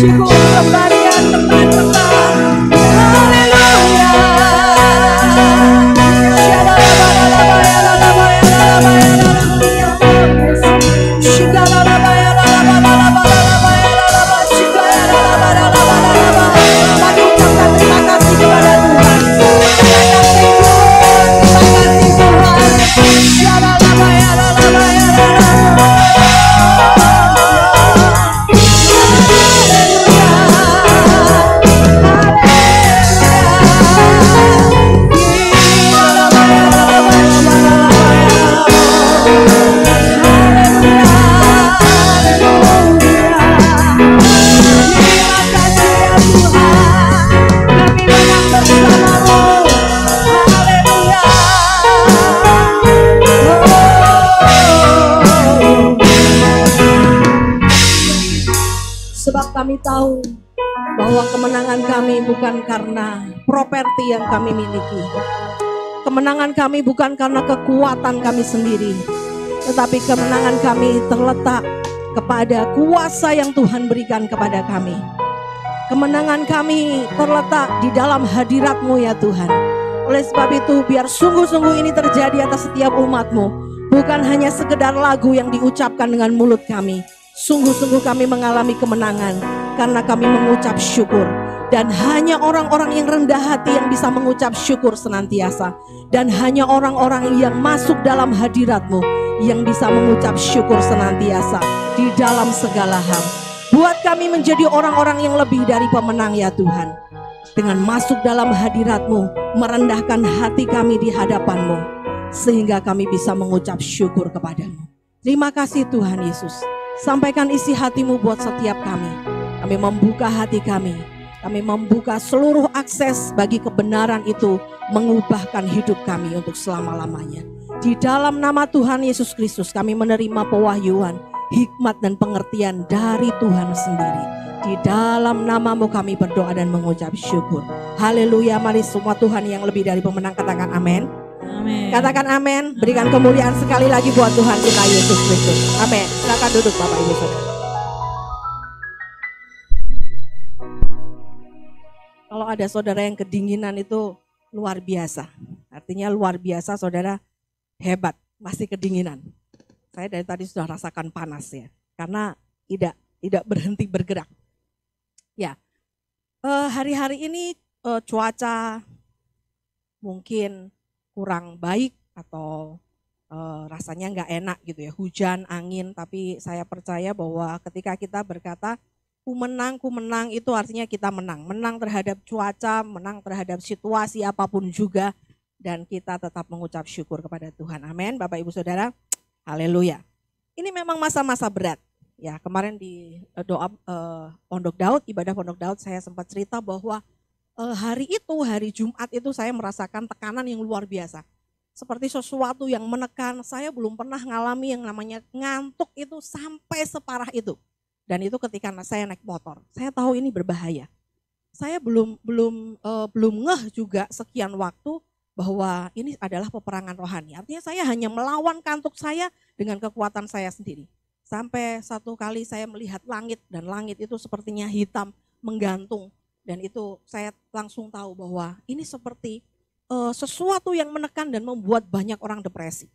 pujiku kembalian teman-teman. Haleluya. Mari ucapkan terima kasih kepada Tuhan. Sebab kami tahu bahwa kemenangan kami bukan karena properti yang kami miliki. Kemenangan kami bukan karena kekuatan kami sendiri, tetapi kemenangan kami terletak kepada kuasa yang Tuhan berikan kepada kami. Kemenangan kami terletak di dalam hadirat-Mu ya Tuhan. Oleh sebab itu biar sungguh-sungguh ini terjadi atas setiap umat-Mu. Bukan hanya sekedar lagu yang diucapkan dengan mulut kami. Sungguh-sungguh kami mengalami kemenangan karena kami mengucap syukur. Dan hanya orang-orang yang rendah hati yang bisa mengucap syukur senantiasa. Dan hanya orang-orang yang masuk dalam hadirat-Mu yang bisa mengucap syukur senantiasa di dalam segala hal. Buat kami menjadi orang-orang yang lebih dari pemenang ya Tuhan. Dengan masuk dalam hadirat-Mu, merendahkan hati kami di hadapan-Mu, sehingga kami bisa mengucap syukur kepada-Mu. Terima kasih Tuhan Yesus. Sampaikan isi hati-Mu buat setiap kami. Kami membuka hati kami. Kami membuka seluruh akses bagi kebenaran itu mengubahkan hidup kami untuk selama-lamanya. Di dalam nama Tuhan Yesus Kristus kami menerima pewahyuan, hikmat dan pengertian dari Tuhan sendiri. Di dalam nama-Mu kami berdoa dan mengucap syukur. Haleluya. Mari semua Tuhan yang lebih dari pemenang katakan amin. Amin. Katakan amin. Berikan kemuliaan sekali lagi buat Tuhan kita Yesus Kristus. Amin. Silakan duduk Bapak Ibu Saudara. Kalau ada saudara yang kedinginan itu luar biasa. Artinya luar biasa saudara, hebat, masih kedinginan. Saya dari tadi sudah rasakan panas ya. Karena tidak berhenti bergerak. Ya. Hari-hari ini cuaca mungkin kurang baik atau rasanya nggak enak gitu ya, hujan, angin, tapi saya percaya bahwa ketika kita berkata ku menang itu artinya kita menang terhadap cuaca, menang terhadap situasi apapun juga, dan kita tetap mengucap syukur kepada Tuhan. Amin. Bapak Ibu Saudara, haleluya. Ini memang masa-masa berat ya. Kemarin di doa Pondok Daud, ibadah Pondok Daud, saya sempat cerita bahwa hari Jumat itu saya merasakan tekanan yang luar biasa. Seperti sesuatu yang menekan, saya belum pernah ngalami yang namanya ngantuk itu sampai separah itu. Dan itu ketika saya naik motor, saya tahu ini berbahaya. Saya belum ngeh juga sekian waktu bahwa ini adalah peperangan rohani. Artinya saya hanya melawan kantuk saya dengan kekuatan saya sendiri. Sampai satu kali saya melihat langit, dan langit itu sepertinya hitam, menggantung. Dan itu saya langsung tahu bahwa ini seperti sesuatu yang menekan dan membuat banyak orang depresi.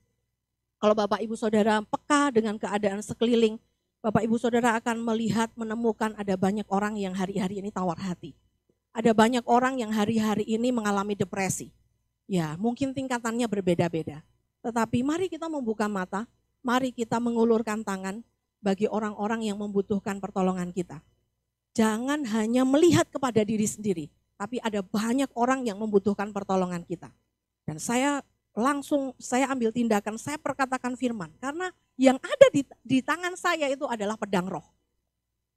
Kalau Bapak Ibu Saudara peka dengan keadaan sekeliling, Bapak Ibu Saudara akan melihat, menemukan ada banyak orang yang hari-hari ini tawar hati. Ada banyak orang yang hari-hari ini mengalami depresi. Ya, mungkin tingkatannya berbeda-beda. Tetapi mari kita membuka mata, mari kita mengulurkan tangan bagi orang-orang yang membutuhkan pertolongan kita. Jangan hanya melihat kepada diri sendiri, tapi ada banyak orang yang membutuhkan pertolongan kita. Dan saya ambil tindakan, saya perkatakan firman. Karena yang ada di tangan saya itu adalah pedang roh.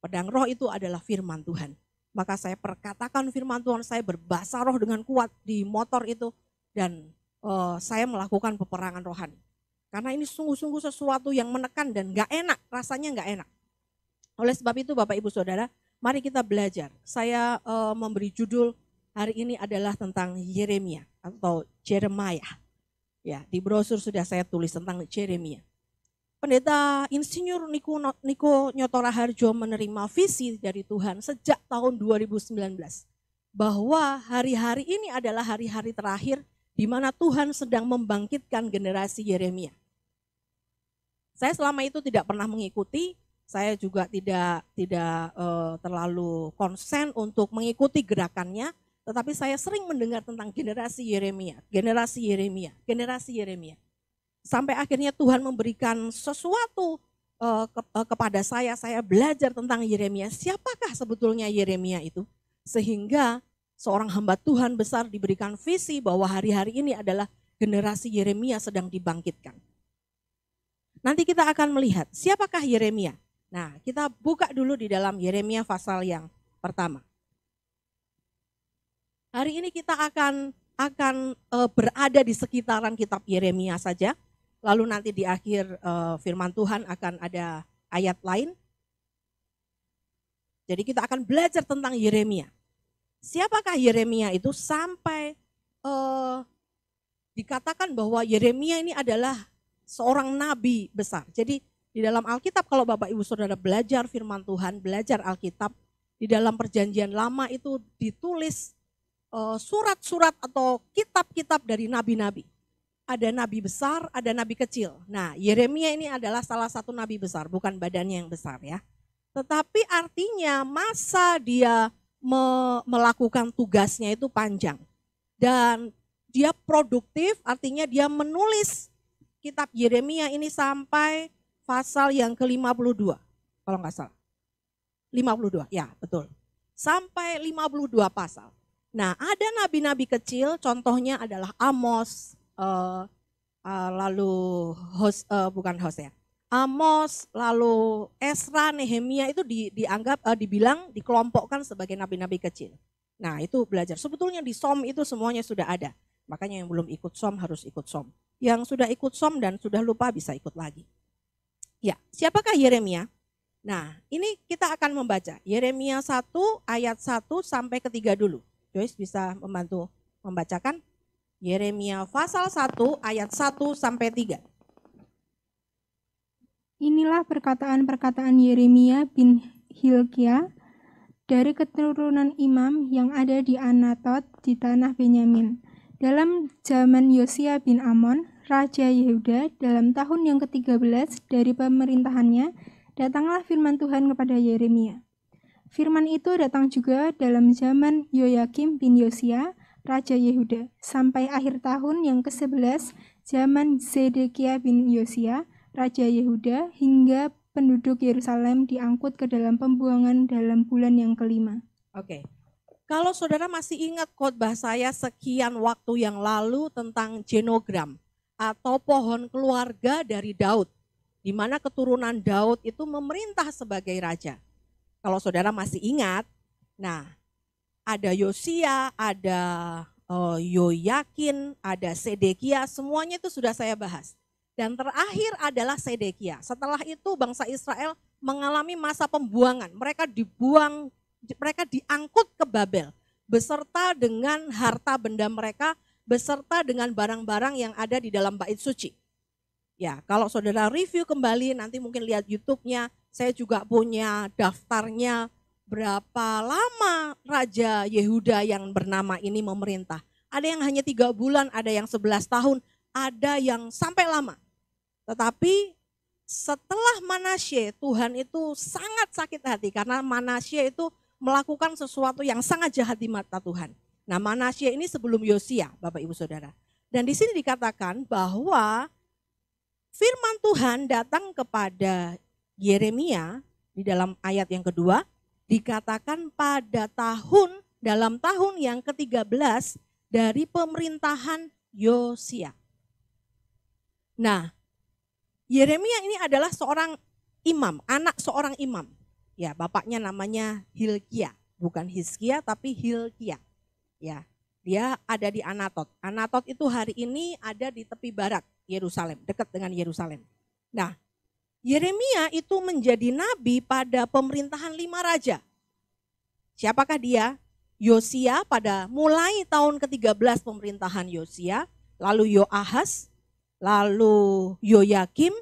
Pedang roh itu adalah firman Tuhan. Maka saya perkatakan firman Tuhan, saya berbahasa roh dengan kuat di motor itu. Dan saya melakukan peperangan rohani. Karena ini sungguh-sungguh sesuatu yang menekan dan gak enak, rasanya gak enak. Oleh sebab itu Bapak Ibu Saudara, mari kita belajar. Saya memberi judul hari ini adalah tentang Yeremia atau Jeremiah. Ya, di brosur sudah saya tulis tentang Jeremia. Pendeta Insinyur Niko Nyotora Harjo menerima visi dari Tuhan sejak tahun 2019 bahwa hari-hari ini adalah hari-hari terakhir di mana Tuhan sedang membangkitkan generasi Yeremia. Saya selama itu tidak pernah mengikuti, saya juga tidak terlalu konsen untuk mengikuti gerakannya, tetapi saya sering mendengar tentang generasi Yeremia, generasi Yeremia, generasi Yeremia. Sampai akhirnya Tuhan memberikan sesuatu kepada saya belajar tentang Yeremia. Siapakah sebetulnya Yeremia itu? Sehingga seorang hamba Tuhan besar diberikan visi bahwa hari-hari ini adalah generasi Yeremia sedang dibangkitkan. Nanti kita akan melihat siapakah Yeremia. Nah, kita buka dulu di dalam Yeremia pasal yang pertama. Hari ini kita akan berada di sekitaran kitab Yeremia saja. Lalu nanti di akhir firman Tuhan akan ada ayat lain. Jadi kita akan belajar tentang Yeremia. Siapakah Yeremia itu sampai dikatakan bahwa Yeremia ini adalah seorang nabi besar. Jadi di dalam Alkitab kalau Bapak Ibu Saudara belajar firman Tuhan, belajar Alkitab, di dalam perjanjian lama itu ditulis surat-surat atau kitab-kitab dari nabi-nabi. Ada nabi besar, ada nabi kecil. Nah, Yeremia ini adalah salah satu nabi besar, bukan badannya yang besar ya. Tetapi artinya masa dia melakukan tugasnya itu panjang. Dan dia produktif, artinya dia menulis kitab Yeremia ini sampai pasal yang ke-52, kalau nggak salah. 52, ya betul. Sampai 52 pasal. Nah, ada nabi-nabi kecil, contohnya adalah Amos, lalu Hosea, Amos, lalu Esra, Nehemia itu dibilang dikelompokkan sebagai nabi-nabi kecil. Nah itu belajar, sebetulnya di SOM itu semuanya sudah ada, makanya yang belum ikut SOM harus ikut SOM. Yang sudah ikut SOM dan sudah lupa bisa ikut lagi. Ya, siapakah Yeremia? Nah ini kita akan membaca Yeremia 1 ayat 1 sampai ke 3 dulu. Joyce bisa membantu membacakan? Yeremia pasal 1 ayat 1 sampai 3. Inilah perkataan-perkataan Yeremia bin Hilkia dari keturunan imam yang ada di Anatot di tanah Benyamin. Dalam zaman Yosia bin Amon, Raja Yehuda, dalam tahun yang ke-13 dari pemerintahannya, datanglah firman Tuhan kepada Yeremia. Firman itu datang juga dalam zaman Yoyakim bin Yosia, Raja Yehuda, sampai akhir tahun yang ke-11 zaman Zedekia bin Yosia, Raja Yehuda, hingga penduduk Yerusalem diangkut ke dalam pembuangan dalam bulan yang ke-5. Oke, kalau saudara masih ingat khotbah saya sekian waktu yang lalu tentang genogram atau pohon keluarga dari Daud, di mana keturunan Daud itu memerintah sebagai raja. Kalau saudara masih ingat, nah ada Yosia, ada Yoyakin, ada Sedekia, semuanya itu sudah saya bahas. Dan terakhir adalah Sedekia. Setelah itu bangsa Israel mengalami masa pembuangan. Mereka diangkut ke Babel beserta dengan harta benda mereka, beserta dengan barang-barang yang ada di dalam bait suci. Ya, kalau saudara review kembali nanti mungkin lihat YouTube-nya, saya juga punya daftarnya berapa lama Raja Yehuda yang bernama ini memerintah. Ada yang hanya 3 bulan, ada yang 11 tahun, ada yang sampai lama. Tetapi setelah Manasye, Tuhan itu sangat sakit hati karena Manasye itu melakukan sesuatu yang sangat jahat di mata Tuhan. Nah, Manasye ini sebelum Yosia, Bapak Ibu Saudara. Dan di sini dikatakan bahwa firman Tuhan datang kepada Yeremia di dalam ayat yang kedua, dikatakan dalam tahun yang ke-13 dari pemerintahan Yosia. Nah, Yeremia ini adalah seorang imam, anak seorang imam. Ya, bapaknya namanya Hilkia, bukan Hizkia tapi Hilkia. Ya, dia ada di Anatot. Anatot itu hari ini ada di tepi barat Yerusalem, dekat dengan Yerusalem. Nah, Yeremia itu menjadi nabi pada pemerintahan 5 raja. Siapakah dia? Yosia pada mulai tahun ke-13 pemerintahan Yosia, lalu Yoahaz, lalu Yoyakim,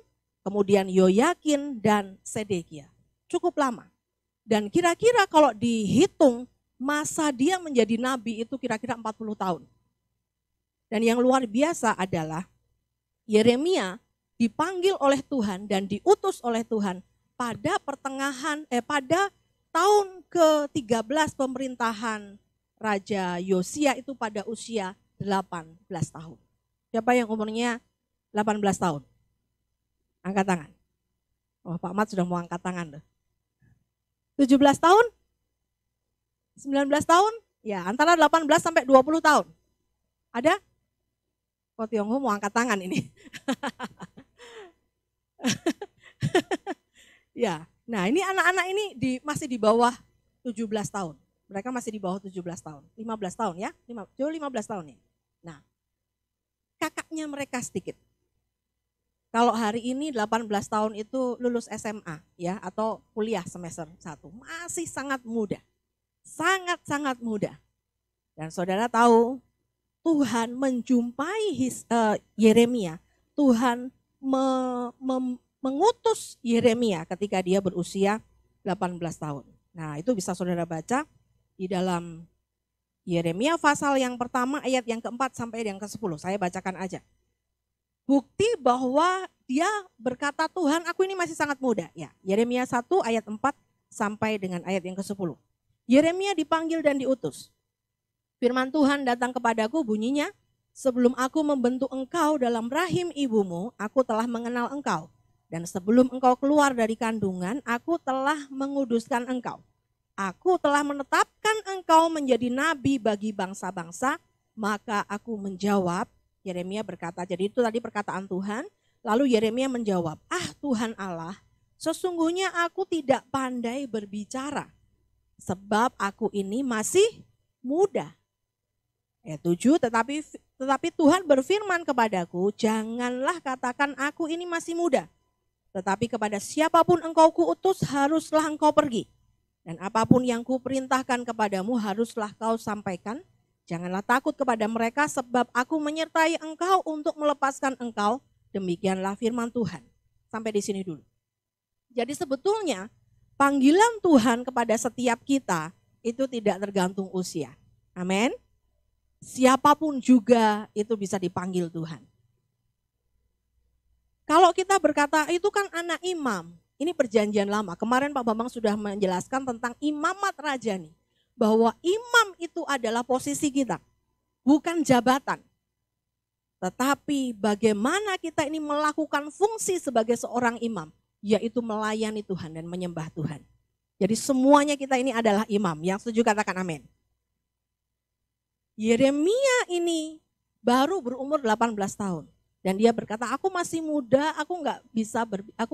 kemudian Yoyakin dan Sedekia. Cukup lama. Dan kira-kira kalau dihitung masa dia menjadi nabi itu kira-kira 40 tahun. Dan yang luar biasa adalah Yeremia dipanggil oleh Tuhan dan diutus oleh Tuhan pada pada tahun ke-13 pemerintahan Raja Yosia itu pada usia 18 tahun. Siapa yang umurnya 18 tahun? Angkat tangan. Oh, Pak Mat sudah mau angkat tangan loh. 17 tahun? 19 tahun? Ya, antara 18 sampai 20 tahun. Ada? Kok Tiongho mau angkat tangan ini? Ya, nah ini anak-anak ini masih di bawah 17 tahun. Mereka masih di bawah 17 tahun. 15 tahun ya, 15 tahun ya. Nah, kakaknya mereka sedikit. Kalau hari ini 18 tahun itu lulus SMA ya atau kuliah semester 1. Masih sangat muda. Sangat-sangat muda. Dan saudara tahu Tuhan menjumpai Yeremia. Tuhan mengutus Yeremia ketika dia berusia 18 tahun. Nah, itu bisa saudara baca di dalam Yeremia pasal yang pertama ayat yang keempat sampai yang ke-10. Saya bacakan aja. Bukti bahwa dia berkata, Tuhan aku ini masih sangat muda. Ya, Yeremia 1 ayat 4 sampai dengan ayat yang ke-10. Yeremia dipanggil dan diutus. Firman Tuhan datang kepadaku bunyinya, sebelum aku membentuk engkau dalam rahim ibumu, aku telah mengenal engkau. Dan sebelum engkau keluar dari kandungan, aku telah menguduskan engkau. Aku telah menetapkan engkau menjadi nabi bagi bangsa-bangsa, maka aku menjawab, Yeremia berkata, jadi itu tadi perkataan Tuhan, lalu Yeremia menjawab, Tuhan Allah, sesungguhnya aku tidak pandai berbicara, sebab aku ini masih muda. Ayat 7, tetapi Tuhan berfirman kepadaku, janganlah katakan aku ini masih muda. Tetapi kepada siapapun engkau kuutus haruslah engkau pergi. Dan apapun yang kuperintahkan kepadamu haruslah kau sampaikan. Janganlah takut kepada mereka sebab aku menyertai engkau untuk melepaskan engkau. Demikianlah firman Tuhan. Sampai di sini dulu. Jadi sebetulnya panggilan Tuhan kepada setiap kita itu tidak tergantung usia. Amin. Siapapun juga itu bisa dipanggil Tuhan. Kalau kita berkata itu kan anak imam, ini perjanjian lama. Kemarin Pak Bambang sudah menjelaskan tentang imamat rajani. Bahwa imam itu adalah posisi kita, bukan jabatan. Tetapi bagaimana kita ini melakukan fungsi sebagai seorang imam, yaitu melayani Tuhan dan menyembah Tuhan. Jadi semuanya kita ini adalah imam. Yang setuju katakan amin. Yeremia ini baru berumur 18 tahun. Dan dia berkata, aku masih muda, aku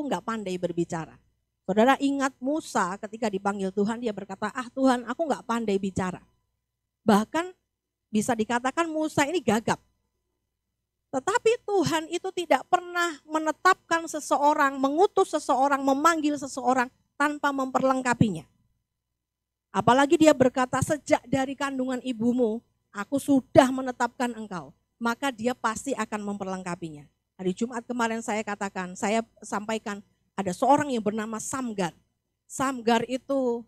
nggak pandai berbicara. Saudara ingat Musa ketika dipanggil Tuhan, dia berkata, Tuhan aku nggak pandai bicara. Bahkan bisa dikatakan Musa ini gagap. Tetapi Tuhan itu tidak pernah menetapkan seseorang, mengutus seseorang, memanggil seseorang tanpa memperlengkapinya. Apalagi dia berkata, sejak dari kandungan ibumu, aku sudah menetapkan engkau. Maka dia pasti akan memperlengkapinya. Hari Jumat kemarin saya sampaikan, ada seorang yang bernama Samgar. Samgar itu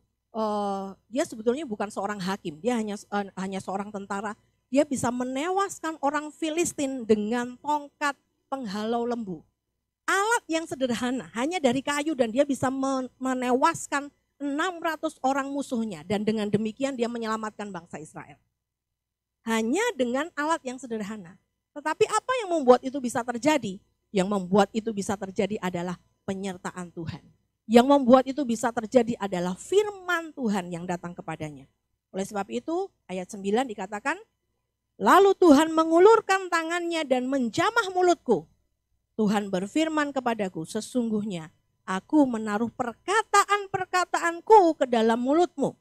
dia sebetulnya bukan seorang hakim, dia hanya seorang tentara. Dia bisa menewaskan orang Filistin dengan tongkat penghalau lembu. Alat yang sederhana, hanya dari kayu, dan dia bisa menewaskan 600 orang musuhnya. Dan dengan demikian dia menyelamatkan bangsa Israel. Hanya dengan alat yang sederhana. Tetapi apa yang membuat itu bisa terjadi? Yang membuat itu bisa terjadi adalah penyertaan Tuhan. Yang membuat itu bisa terjadi adalah firman Tuhan yang datang kepadanya. Oleh sebab itu ayat 9 dikatakan, lalu Tuhan mengulurkan tangannya dan menjamah mulutku. Tuhan berfirman kepadaku, sesungguhnya aku menaruh perkataan-perkataanku ke dalam mulutmu.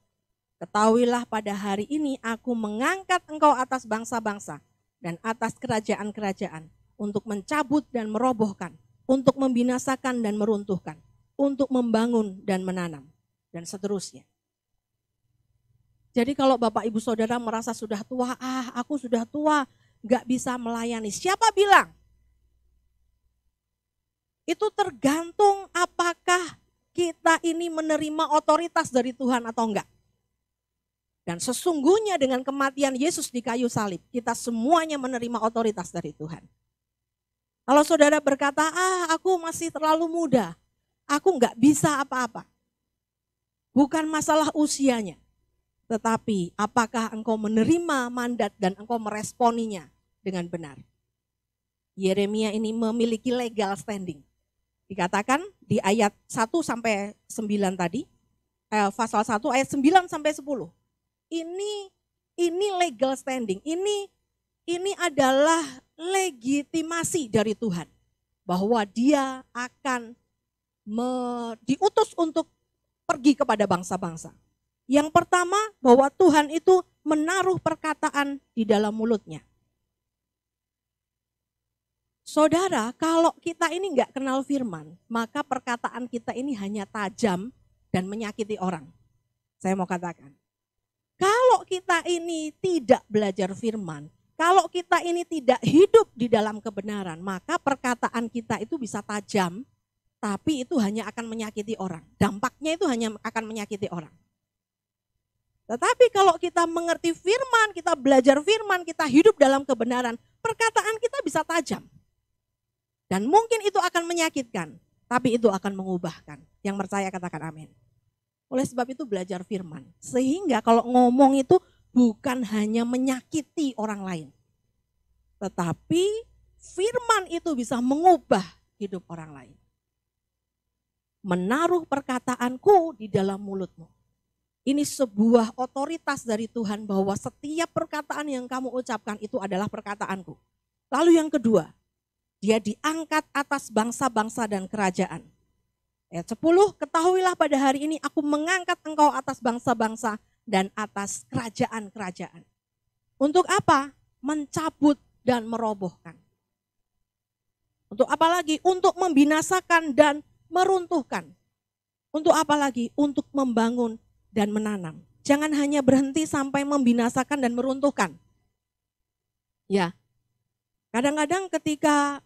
Ketahuilah pada hari ini aku mengangkat engkau atas bangsa-bangsa dan atas kerajaan-kerajaan untuk mencabut dan merobohkan, untuk membinasakan dan meruntuhkan, untuk membangun dan menanam, dan seterusnya. Jadi kalau Bapak Ibu Saudara merasa sudah tua, aku sudah tua, gak bisa melayani. Siapa bilang? Itu tergantung apakah kita ini menerima otoritas dari Tuhan atau enggak. Dan sesungguhnya dengan kematian Yesus di kayu salib, kita semuanya menerima otoritas dari Tuhan. Kalau saudara berkata, aku masih terlalu muda, aku enggak bisa apa-apa. Bukan masalah usianya, tetapi apakah engkau menerima mandat dan engkau meresponinya dengan benar. Yeremia ini memiliki legal standing. Dikatakan di ayat 1 sampai 9 tadi, pasal 1 ayat 9 sampai 10. Ini legal standing. Ini adalah legitimasi dari Tuhan bahwa Dia akan diutus untuk pergi kepada bangsa-bangsa. Yang pertama, bahwa Tuhan itu menaruh perkataan di dalam mulutnya. Saudara, kalau kita ini enggak kenal firman, maka perkataan kita ini hanya tajam dan menyakiti orang. Saya mau katakan, kalau kita ini tidak belajar firman, kalau kita ini tidak hidup di dalam kebenaran, maka perkataan kita itu bisa tajam, tapi itu hanya akan menyakiti orang. Dampaknya itu hanya akan menyakiti orang. Tetapi kalau kita mengerti firman, kita belajar firman, kita hidup dalam kebenaran, perkataan kita bisa tajam. Dan mungkin itu akan menyakitkan, tapi itu akan mengubahkan. Yang percaya katakan amin. Oleh sebab itu belajar firman. Sehingga kalau ngomong itu bukan hanya menyakiti orang lain. Tetapi firman itu bisa mengubah hidup orang lain. Menaruh perkataanku di dalam mulutmu. Ini sebuah otoritas dari Tuhan bahwa setiap perkataan yang kamu ucapkan itu adalah perkataanku. Lalu yang kedua, Dia diangkat atas bangsa-bangsa dan kerajaan. Ayat 10, ketahuilah pada hari ini aku mengangkat engkau atas bangsa-bangsa dan atas kerajaan-kerajaan. Untuk apa? Mencabut dan merobohkan. Untuk apa lagi? Untuk membinasakan dan meruntuhkan. Untuk apa lagi? Untuk membangun dan menanam. Jangan hanya berhenti sampai membinasakan dan meruntuhkan. Ya, kadang-kadang ketika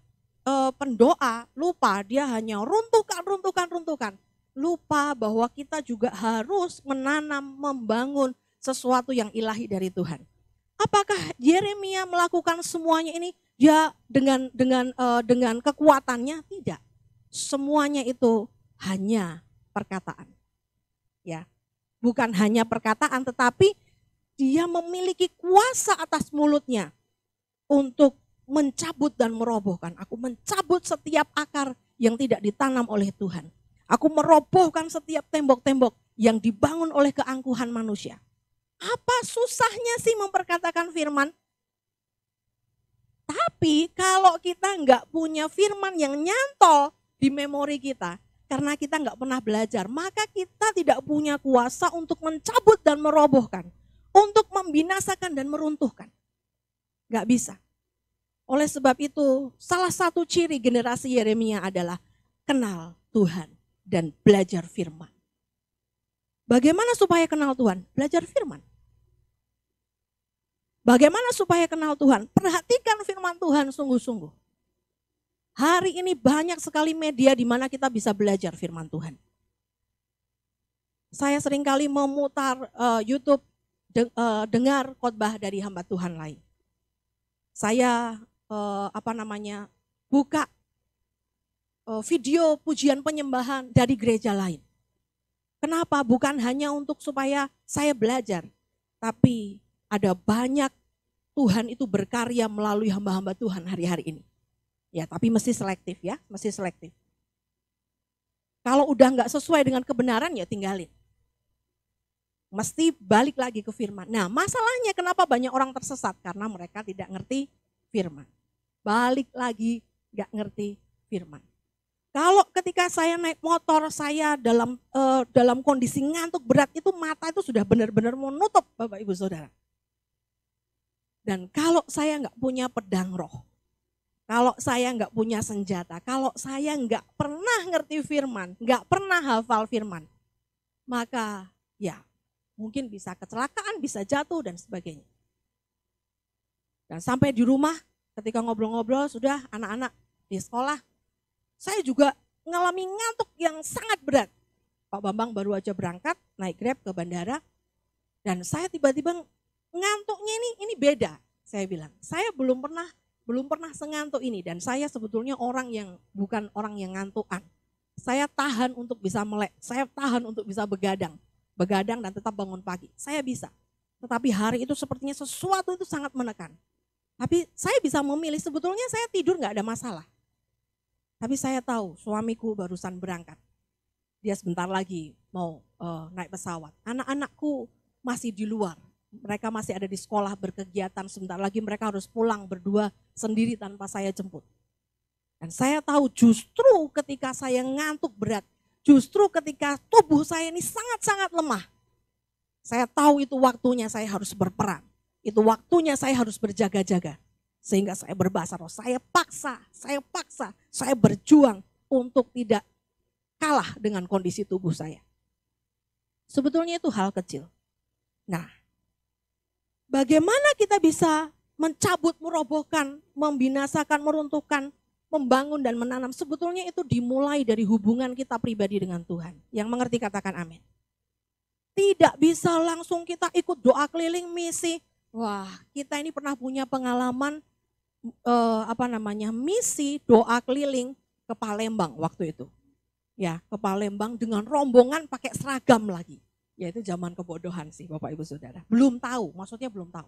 pendoa lupa, dia hanya runtuhkan. Lupa bahwa kita juga harus menanam, membangun sesuatu yang ilahi dari Tuhan. Apakah Yeremia melakukan semuanya ini ya dengan kekuatannya? Tidak. Semuanya itu hanya perkataan. Ya. Bukan hanya perkataan, tetapi dia memiliki kuasa atas mulutnya untuk mencabut dan merobohkan. Aku mencabut setiap akar yang tidak ditanam oleh Tuhan. Aku merobohkan setiap tembok-tembok yang dibangun oleh keangkuhan manusia. Apa susahnya sih memperkatakan firman? Tapi kalau kita nggak punya firman yang nyantol di memori kita, karena kita nggak pernah belajar, maka kita tidak punya kuasa untuk mencabut dan merobohkan, untuk membinasakan dan meruntuhkan. Nggak bisa. Oleh sebab itu, salah satu ciri generasi Yeremia adalah kenal Tuhan dan belajar firman. Bagaimana supaya kenal Tuhan? Belajar firman. Bagaimana supaya kenal Tuhan? Perhatikan firman Tuhan sungguh-sungguh. Hari ini banyak sekali media di mana kita bisa belajar firman Tuhan. Saya seringkali memutar YouTube, dengar khotbah dari hamba Tuhan lain. Saya buka video pujian penyembahan dari gereja lain. Kenapa? Bukan hanya untuk supaya saya belajar, tapi ada banyak Tuhan itu berkarya melalui hamba-hamba Tuhan hari-hari ini. Ya, tapi mesti selektif ya, mesti selektif. Kalau udah nggak sesuai dengan kebenaran ya tinggalin. Mesti balik lagi ke firman. Nah, masalahnya kenapa banyak orang tersesat? Karena mereka tidak ngerti firman. Balik lagi nggak ngerti firman. Kalau ketika saya naik motor, saya dalam kondisi ngantuk berat, itu mata itu sudah benar-benar mau nutup, Bapak Ibu Saudara. Dan kalau saya nggak punya pedang roh, kalau saya nggak punya senjata, kalau saya nggak pernah ngerti firman, nggak pernah hafal firman, maka ya mungkin bisa kecelakaan, bisa jatuh dan sebagainya. Dan sampai di rumah ketika ngobrol-ngobrol sudah anak-anak di sekolah, Saya juga ngalami ngantuk yang sangat berat. Pak Bambang baru aja berangkat, naik Grab ke bandara, dan saya tiba-tiba ngantuknya ini beda. Saya bilang, saya belum pernah sengantuk ini, dan saya sebetulnya orang yang bukan orang yang ngantukan. Saya tahan untuk bisa melek, saya tahan untuk bisa begadang dan tetap bangun pagi. Saya bisa. Tetapi hari itu sepertinya sesuatu itu sangat menekan. Tapi saya bisa memilih, sebetulnya saya tidur nggak ada masalah. Tapi saya tahu suamiku barusan berangkat. Dia sebentar lagi mau naik pesawat. Anak-anakku masih di luar. Mereka masih ada di sekolah berkegiatan. Sebentar lagi mereka harus pulang berdua sendiri tanpa saya jemput. Dan saya tahu justru ketika saya ngantuk berat, justru ketika tubuh saya ini sangat-sangat lemah, saya tahu itu waktunya saya harus berperang. Itu waktunya saya harus berjaga-jaga. Sehingga saya berbahasa roh, saya paksa, saya berjuang untuk tidak kalah dengan kondisi tubuh saya. Sebetulnya itu hal kecil. Nah, bagaimana kita bisa mencabut, merobohkan, membinasakan, meruntuhkan, membangun dan menanam? Sebetulnya itu dimulai dari hubungan kita pribadi dengan Tuhan. Yang mengerti katakan amin. Tidak bisa langsung kita ikut doa keliling misi. Wah, kita ini pernah punya pengalaman misi doa keliling ke Palembang waktu itu. Ya, ke Palembang dengan rombongan pakai seragam lagi. Ya itu zaman kebodohan sih Bapak Ibu Saudara. Belum tahu, maksudnya belum tahu.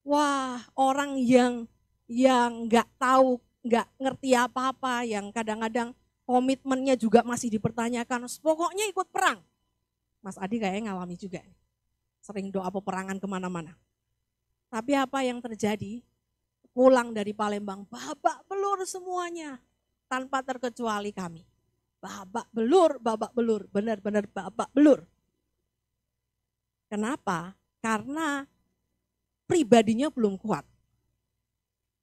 Wah, orang yang nggak tahu, nggak ngerti apa-apa, yang kadang-kadang komitmennya juga masih dipertanyakan. Pokoknya ikut perang. Mas Adi kayaknya ngalami juga. Sering doa peperangan kemana-mana. Tapi apa yang terjadi? Pulang dari Palembang, babak belur semuanya. Tanpa terkecuali kami. Babak belur, benar-benar babak belur. Kenapa? Karena pribadinya belum kuat.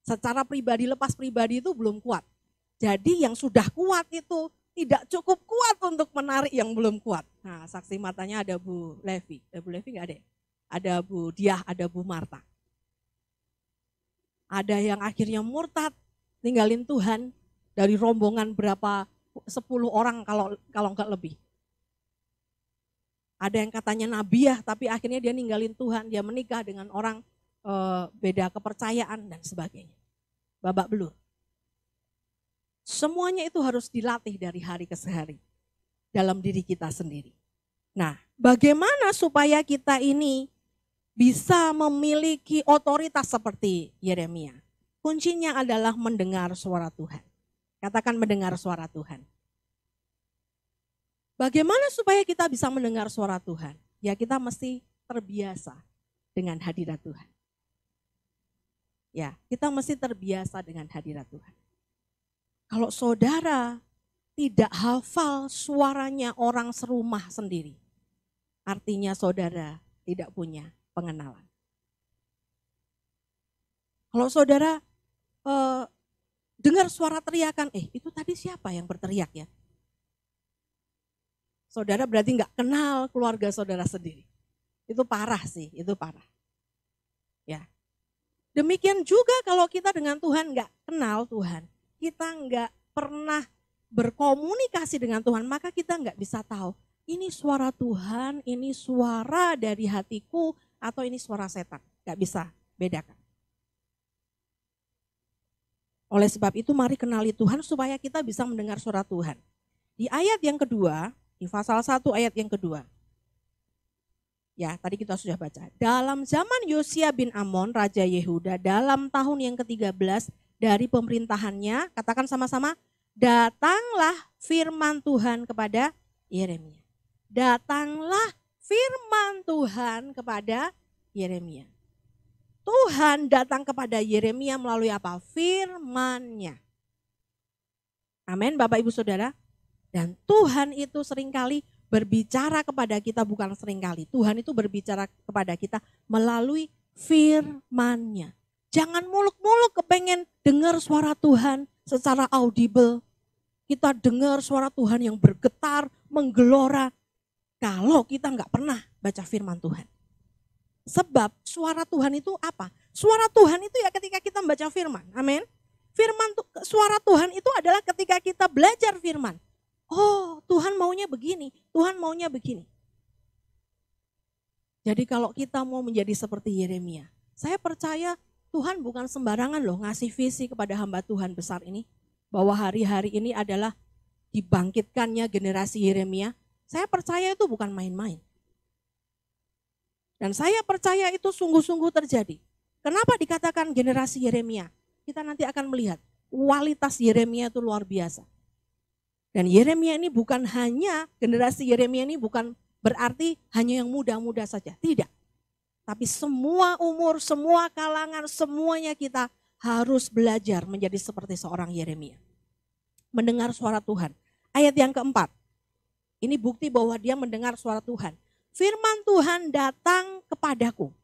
Secara pribadi, lepas pribadi itu belum kuat. Jadi yang sudah kuat itu tidak cukup kuat untuk menarik yang belum kuat. Nah, saksi matanya ada Bu Levi. Bu Levi nggak ada? Ada Bu Diah, ada Bu Marta. Ada yang akhirnya murtad, ninggalin Tuhan dari rombongan berapa 10 orang kalau nggak lebih. Ada yang katanya nabiah, tapi akhirnya dia ninggalin Tuhan, dia menikah dengan orang beda kepercayaan dan sebagainya. Babak belur. Semuanya itu harus dilatih dari hari ke hari dalam diri kita sendiri. Nah, bagaimana supaya kita ini bisa memiliki otoritas seperti Yeremia? Kuncinya adalah mendengar suara Tuhan. Katakan mendengar suara Tuhan. Bagaimana supaya kita bisa mendengar suara Tuhan? Ya kita mesti terbiasa dengan hadirat Tuhan. Ya, kita mesti terbiasa dengan hadirat Tuhan. Kalau saudara tidak hafal suaranya orang serumah sendiri, artinya saudara tidak punya pengenalan. Kalau saudara dengar suara teriakan, itu tadi siapa yang berteriak ya? Saudara berarti nggak kenal keluarga saudara sendiri. Itu parah sih, itu parah. Ya. Demikian juga kalau kita dengan Tuhan nggak kenal Tuhan, kita nggak pernah berkomunikasi dengan Tuhan, maka kita nggak bisa tahu ini suara Tuhan, ini suara dari hatiku, atau ini suara setan. Nggak bisa bedakan. Oleh sebab itu mari kenali Tuhan supaya kita bisa mendengar suara Tuhan. Di ayat yang kedua, di pasal 1 ayat yang kedua. Ya, tadi kita sudah baca. Dalam zaman Yosia bin Amon, Raja Yehuda, dalam tahun yang ke-13 dari pemerintahannya, katakan sama-sama, datanglah firman Tuhan kepada Yeremia. Datanglah firman Tuhan kepada Yeremia. Tuhan datang kepada Yeremia melalui apa? Firman-Nya. Amin, Bapak Ibu Saudara. Dan Tuhan itu seringkali berbicara kepada kita, bukan seringkali. Tuhan itu berbicara kepada kita melalui firman-Nya. Jangan muluk-muluk kepengen dengar suara Tuhan secara audible. Kita dengar suara Tuhan yang bergetar, menggelora. Kalau kita nggak pernah baca firman Tuhan. Sebab suara Tuhan itu apa? Suara Tuhan itu ya ketika kita membaca firman. Amin. suara Tuhan itu adalah ketika kita belajar firman. Oh, Tuhan maunya begini, Tuhan maunya begini. Jadi kalau kita mau menjadi seperti Yeremia, saya percaya Tuhan bukan sembarangan loh ngasih visi kepada hamba Tuhan besar ini. Bahwa hari-hari ini adalah dibangkitkannya generasi Yeremia. Saya percaya itu bukan main-main. Dan saya percaya itu sungguh-sungguh terjadi. Kenapa dikatakan generasi Yeremia? Kita nanti akan melihat kualitas Yeremia itu luar biasa. Dan Yeremia ini bukan hanya, generasi Yeremia ini bukan berarti hanya yang muda-muda saja. Tidak. Tapi semua umur, semua kalangan, semuanya kita harus belajar menjadi seperti seorang Yeremia. Mendengar suara Tuhan. Ayat yang keempat. Ini bukti bahwa dia mendengar suara Tuhan. Firman Tuhan datang kepadaku.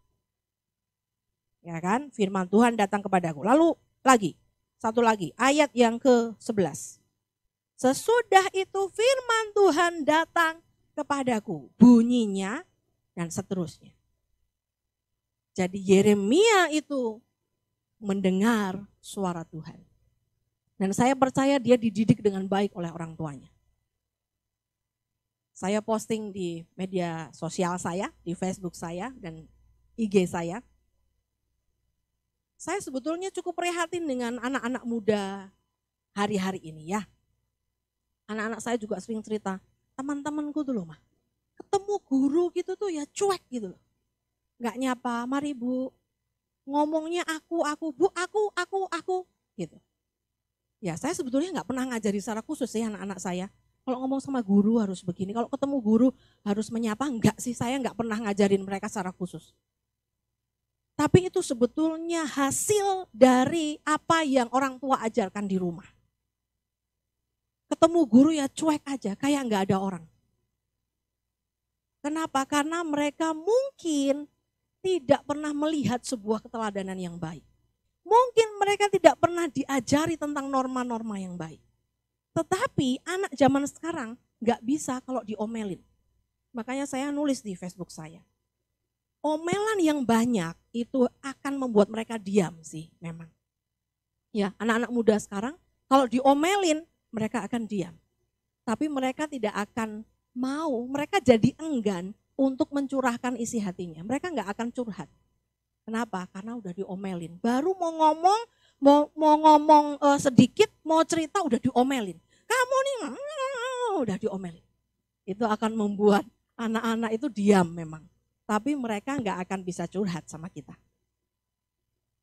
Ya kan? Firman Tuhan datang kepadaku. Lalu lagi, satu lagi, ayat yang ke-11. Sesudah itu firman Tuhan datang kepadaku, bunyinya dan seterusnya. Jadi Yeremia itu mendengar suara Tuhan. Dan saya percaya dia dididik dengan baik oleh orang tuanya. Saya posting di media sosial saya, di Facebook saya dan IG saya. Saya sebetulnya cukup prihatin dengan anak-anak muda hari-hari ini ya. Anak-anak saya juga sering cerita, teman-temanku tuh loh mah, ketemu guru gitu tuh ya cuek gitu loh. Nggak nyapa, mari bu, ngomongnya aku, bu, aku, gitu. Ya saya sebetulnya nggak pernah ngajari secara khusus ya anak-anak saya. Kalau ngomong sama guru harus begini, kalau ketemu guru harus menyapa, enggak sih, saya nggak pernah ngajarin mereka secara khusus. Tapi itu sebetulnya hasil dari apa yang orang tua ajarkan di rumah. Ketemu guru ya cuek aja, kayak nggak ada orang. Kenapa? Karena mereka mungkin tidak pernah melihat sebuah keteladanan yang baik. Mungkin mereka tidak pernah diajari tentang norma-norma yang baik. Tetapi anak zaman sekarang nggak bisa kalau diomelin. Makanya saya nulis di Facebook saya. Omelan yang banyak itu akan membuat mereka diam sih memang. Ya, anak-anak muda sekarang kalau diomelin mereka akan diam. Tapi mereka tidak akan mau, mereka jadi enggan untuk mencurahkan isi hatinya. Mereka nggak akan curhat. Kenapa? Karena udah diomelin. Baru mau ngomong sedikit, mau cerita udah diomelin. Kamu nih udah diomelin. Itu akan membuat anak-anak itu diam memang. Tapi mereka nggak akan bisa curhat sama kita.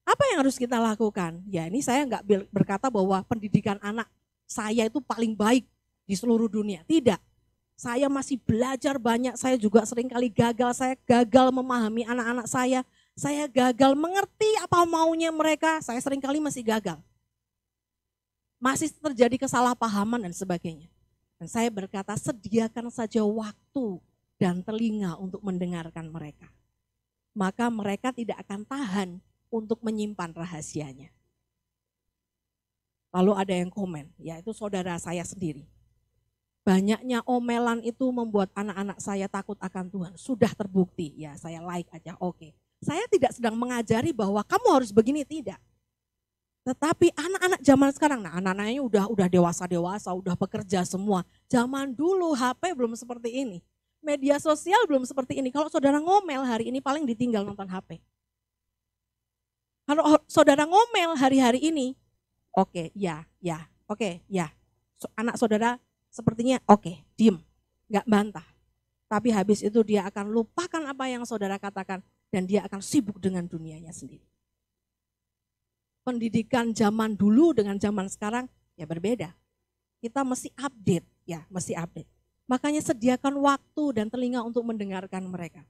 Apa yang harus kita lakukan? Ya ini saya nggak berkata bahwa pendidikan anak saya itu paling baik di seluruh dunia. Tidak. Saya masih belajar banyak, saya juga sering kali gagal. Saya gagal memahami anak-anak saya. Saya gagal mengerti apa maunya mereka. Saya sering kali masih gagal. Masih terjadi kesalahpahaman dan sebagainya. Dan saya berkata sediakan saja waktu dan telinga untuk mendengarkan mereka. Maka mereka tidak akan tahan untuk menyimpan rahasianya. Lalu ada yang komen, yaitu saudara saya sendiri. Banyaknya omelan itu membuat anak-anak saya takut akan Tuhan. Sudah terbukti, ya saya like aja, oke. Saya tidak sedang mengajari bahwa kamu harus begini, tidak. Tetapi anak-anak zaman sekarang, nah anak-anaknya udah dewasa-dewasa, udah bekerja semua. Zaman dulu HP belum seperti ini. Media sosial belum seperti ini. Kalau saudara ngomel hari ini paling ditinggal nonton HP. Kalau saudara ngomel hari-hari ini, oke, ya. Anak saudara sepertinya oke, diem, gak bantah. Tapi habis itu dia akan lupakan apa yang saudara katakan dan dia akan sibuk dengan dunianya sendiri. Pendidikan zaman dulu dengan zaman sekarang ya berbeda. Kita mesti update, Makanya sediakan waktu dan telinga untuk mendengarkan mereka.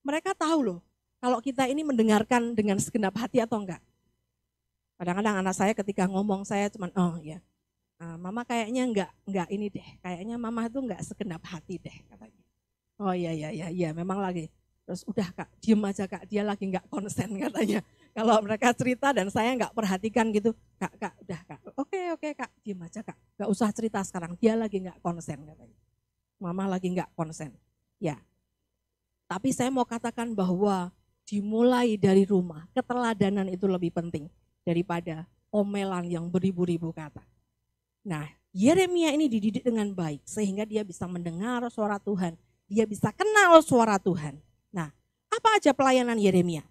Mereka tahu loh, kalau kita ini mendengarkan dengan segenap hati atau enggak. Kadang-kadang anak saya ketika ngomong saya cuman, mama kayaknya enggak ini deh, kayaknya mama itu enggak segenap hati deh katanya. Oh iya, memang lagi. Terus udah kak, diem aja kak, dia lagi enggak konsen katanya. Kalau mereka cerita dan saya enggak perhatikan gitu, kak, udah kak, oke kak, diem aja kak, enggak usah cerita sekarang, dia lagi enggak konsen katanya. Mama lagi enggak konsen, ya. Tapi saya mau katakan bahwa dimulai dari rumah, keteladanan itu lebih penting daripada omelan yang beribu-ribu kata. Nah, Yeremia ini dididik dengan baik sehingga dia bisa mendengar suara Tuhan, dia bisa kenal suara Tuhan. Nah, apa aja pelayanan Yeremia?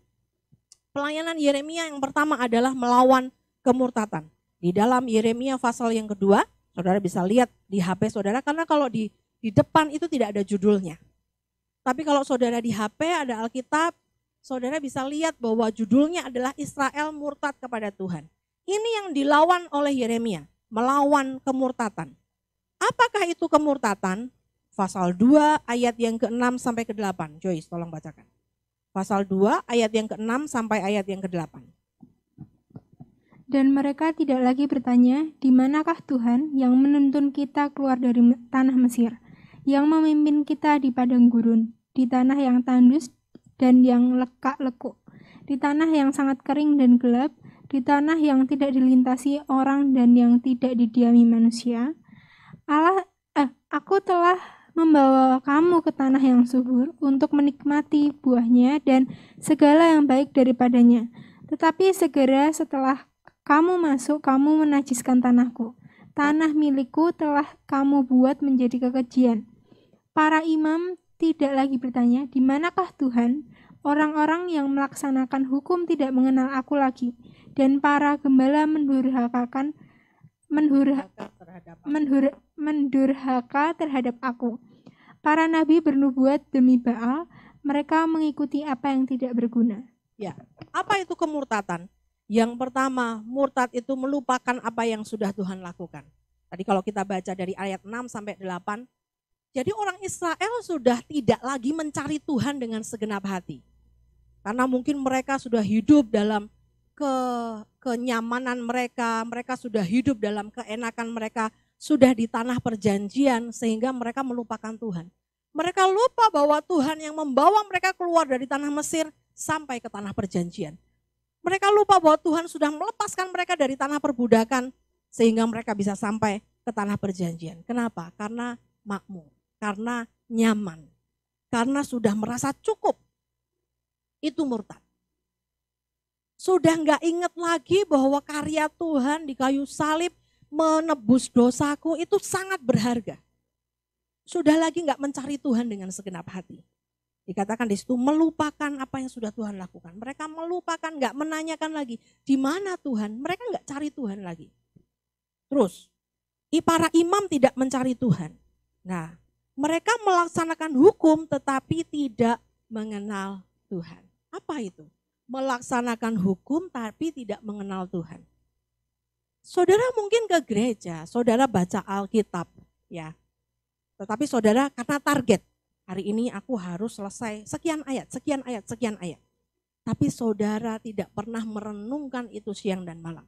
Pelayanan Yeremia yang pertama adalah melawan kemurtatan. Di dalam Yeremia pasal yang kedua, saudara bisa lihat di HP saudara, karena kalau di depan itu tidak ada judulnya. Tapi kalau saudara di HP ada Alkitab, saudara bisa lihat bahwa judulnya adalah Israel murtad kepada Tuhan. Ini yang dilawan oleh Yeremia, melawan kemurtatan. Apakah itu kemurtatan? Pasal 2 ayat yang ke-6 sampai ke-8. Joyce, tolong bacakan. Pasal 2 ayat yang ke-6 sampai ayat yang ke-8. Dan mereka tidak lagi bertanya, di manakah Tuhan yang menuntun kita keluar dari tanah Mesir, yang memimpin kita di padang gurun, di tanah yang tandus dan yang lekak-lekuk, di tanah yang sangat kering dan gelap, di tanah yang tidak dilintasi orang dan yang tidak didiami manusia. Aku telah membawa kamu ke tanah yang subur untuk menikmati buahnya dan segala yang baik daripadanya. Tetapi segera setelah kamu masuk, kamu menajiskan tanahku. Tanah milikku telah kamu buat menjadi kekejian. Para imam tidak lagi bertanya, di manakah Tuhan? Orang-orang yang melaksanakan hukum tidak mengenal aku lagi. Dan para gembala mendurhaka terhadap aku. Para nabi bernubuat demi Baal, mereka mengikuti apa yang tidak berguna. Ya, apa itu kemurtatan? Yang pertama, murtad itu melupakan apa yang sudah Tuhan lakukan. Tadi kalau kita baca dari ayat 6 sampai 8, jadi orang Israel sudah tidak lagi mencari Tuhan dengan segenap hati. Karena mungkin mereka sudah hidup dalam kenyamanan mereka sudah hidup dalam keenakan mereka, sudah di tanah perjanjian sehingga mereka melupakan Tuhan. Mereka lupa bahwa Tuhan yang membawa mereka keluar dari tanah Mesir sampai ke tanah perjanjian. Mereka lupa bahwa Tuhan sudah melepaskan mereka dari tanah perbudakan sehingga mereka bisa sampai ke tanah perjanjian. Kenapa? Karena makmur, karena nyaman, karena sudah merasa cukup. Itu murtad. Sudah nggak ingat lagi bahwa karya Tuhan di kayu salib menebus dosaku itu sangat berharga. Sudah lagi nggak mencari Tuhan dengan segenap hati. Dikatakan di situ melupakan apa yang sudah Tuhan lakukan. Mereka melupakan, nggak menanyakan lagi di mana Tuhan. Mereka nggak cari Tuhan lagi. Terus, para imam tidak mencari Tuhan. Nah, mereka melaksanakan hukum tetapi tidak mengenal Tuhan. Apa itu? Melaksanakan hukum tapi tidak mengenal Tuhan. Saudara mungkin ke gereja, saudara baca Alkitab, ya. Tetapi saudara karena target, hari ini aku harus selesai sekian ayat, sekian ayat, sekian ayat. Tapi saudara tidak pernah merenungkan itu siang dan malam.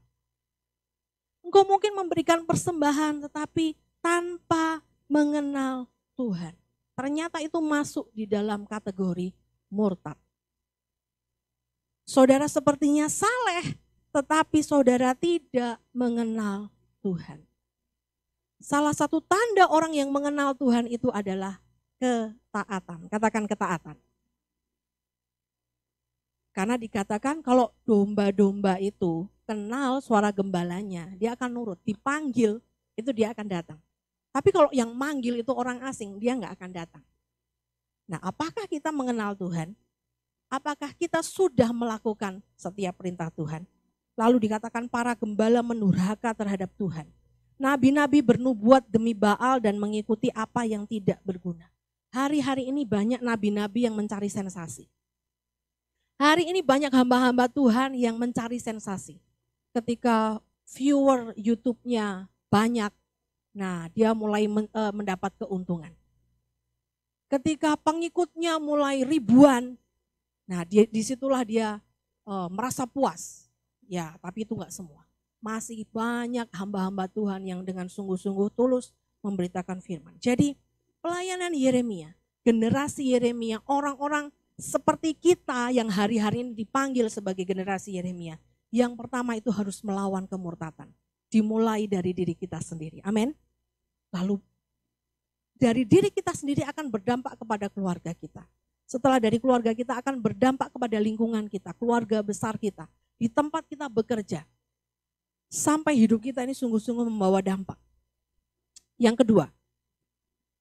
Engkau mungkin memberikan persembahan tetapi tanpa mengenal Tuhan. Ternyata itu masuk di dalam kategori murtad. Saudara sepertinya saleh, tetapi saudara tidak mengenal Tuhan. Salah satu tanda orang yang mengenal Tuhan itu adalah ketaatan. Katakan ketaatan. Karena dikatakan kalau domba-domba itu kenal suara gembalanya, dia akan nurut. Dipanggil, itu dia akan datang. Tapi kalau yang manggil itu orang asing, dia nggak akan datang. Nah, apakah kita mengenal Tuhan? Apakah kita sudah melakukan setiap perintah Tuhan? Lalu dikatakan para gembala mendurhaka terhadap Tuhan. Nabi-nabi bernubuat demi Baal dan mengikuti apa yang tidak berguna. Hari-hari ini banyak nabi-nabi yang mencari sensasi. Hari ini banyak hamba-hamba Tuhan yang mencari sensasi. Ketika viewer YouTube-nya banyak, nah dia mulai mendapat keuntungan. Ketika pengikutnya mulai ribuan, nah disitulah dia merasa puas. Ya, tapi itu enggak semua. Masih banyak hamba-hamba Tuhan yang dengan sungguh-sungguh tulus memberitakan firman. Jadi pelayanan Yeremia, generasi Yeremia, orang-orang seperti kita yang hari-hari ini dipanggil sebagai generasi Yeremia. Yang pertama itu harus melawan kemurtatan. Dimulai dari diri kita sendiri. Amin. Lalu dari diri kita sendiri akan berdampak kepada keluarga kita. Setelah dari keluarga kita akan berdampak kepada lingkungan kita, keluarga besar kita, di tempat kita bekerja. sampai hidup kita ini sungguh-sungguh membawa dampak. Yang kedua,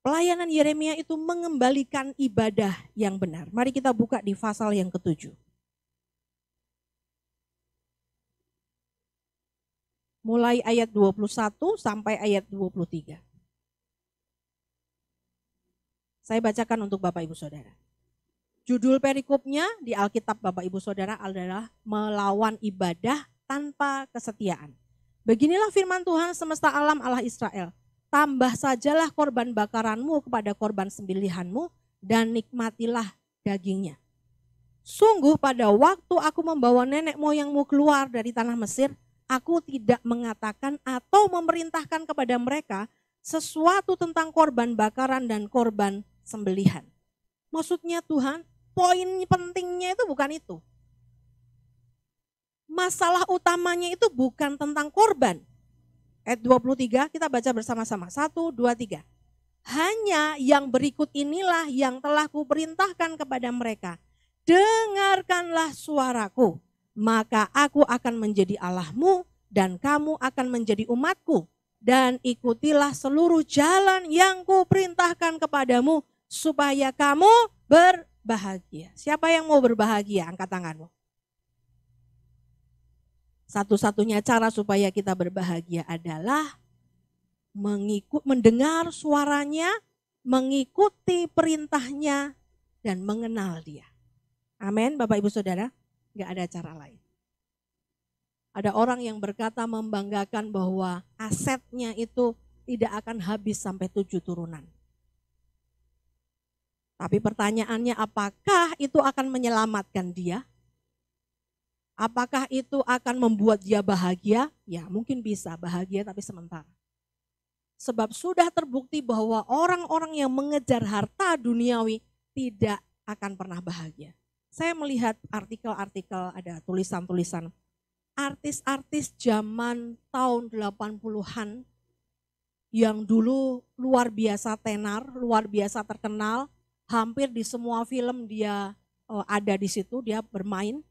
pelayanan Yeremia itu mengembalikan ibadah yang benar. Mari kita buka di pasal yang ke-7. Mulai ayat 21 sampai ayat 23. Saya bacakan untuk Bapak Ibu Saudara. Judul perikopnya di Alkitab Bapak Ibu Saudara adalah melawan ibadah tanpa kesetiaan. Beginilah firman Tuhan semesta alam Allah Israel. Tambah sajalah korban bakaranmu kepada korban sembelihanmu dan nikmatilah dagingnya. Sungguh pada waktu aku membawa nenek moyangmu keluar dari tanah Mesir, aku tidak mengatakan atau memerintahkan kepada mereka sesuatu tentang korban bakaran dan korban sembelihan. Maksudnya Tuhan, poin pentingnya itu bukan itu. Masalah utamanya itu bukan tentang korban. Ayat 23 kita baca bersama-sama. 1, 2, 3. Hanya yang berikut inilah yang telah kuperintahkan kepada mereka. Dengarkanlah suaraku, maka aku akan menjadi Allahmu dan kamu akan menjadi umatku. Dan ikutilah seluruh jalan yang kuperintahkan kepadamu supaya kamu berbahagia. Siapa yang mau berbahagia? Angkat tanganmu. Satu-satunya cara supaya kita berbahagia adalah mendengar suaranya, mengikuti perintahnya, dan mengenal dia. Amin, Bapak Ibu Saudara, gak ada cara lain. Ada orang yang berkata membanggakan bahwa asetnya itu tidak akan habis sampai 7 turunan. Tapi pertanyaannya, apakah itu akan menyelamatkan dia? Apakah itu akan membuat dia bahagia? Ya mungkin bisa bahagia tapi sementara. Sebab sudah terbukti bahwa orang-orang yang mengejar harta duniawi tidak akan pernah bahagia. Saya melihat artikel-artikel, ada tulisan-tulisan artis-artis zaman tahun 80-an yang dulu luar biasa tenar, luar biasa terkenal, hampir di semua film dia ada di situ, dia bermain.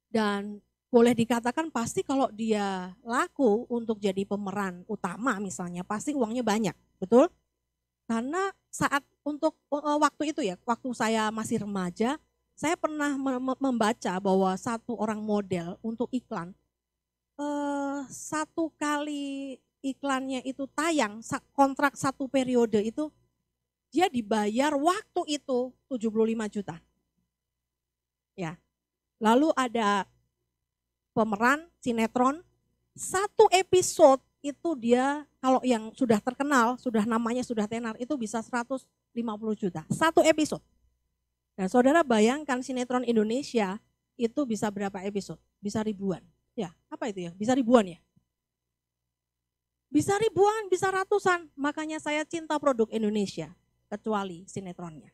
Dan boleh dikatakan pasti kalau dia laku untuk jadi pemeran utama misalnya, pasti uangnya banyak, betul? Karena saat untuk waktu itu ya, waktu saya masih remaja, saya pernah membaca bahwa satu orang model untuk iklan, satu kali iklannya itu tayang, kontrak 1 periode itu, dia dibayar waktu itu 75 juta. Ya. Lalu ada pemeran sinetron, 1 episode itu dia kalau yang sudah terkenal, sudah namanya sudah tenar itu bisa 150 juta. 1 episode. Dan saudara bayangkan sinetron Indonesia itu bisa berapa episode? Bisa ribuan. Ya, apa itu ya? Bisa ribuan ya? Bisa ribuan, bisa ratusan. Makanya saya cinta produk Indonesia, kecuali sinetronnya.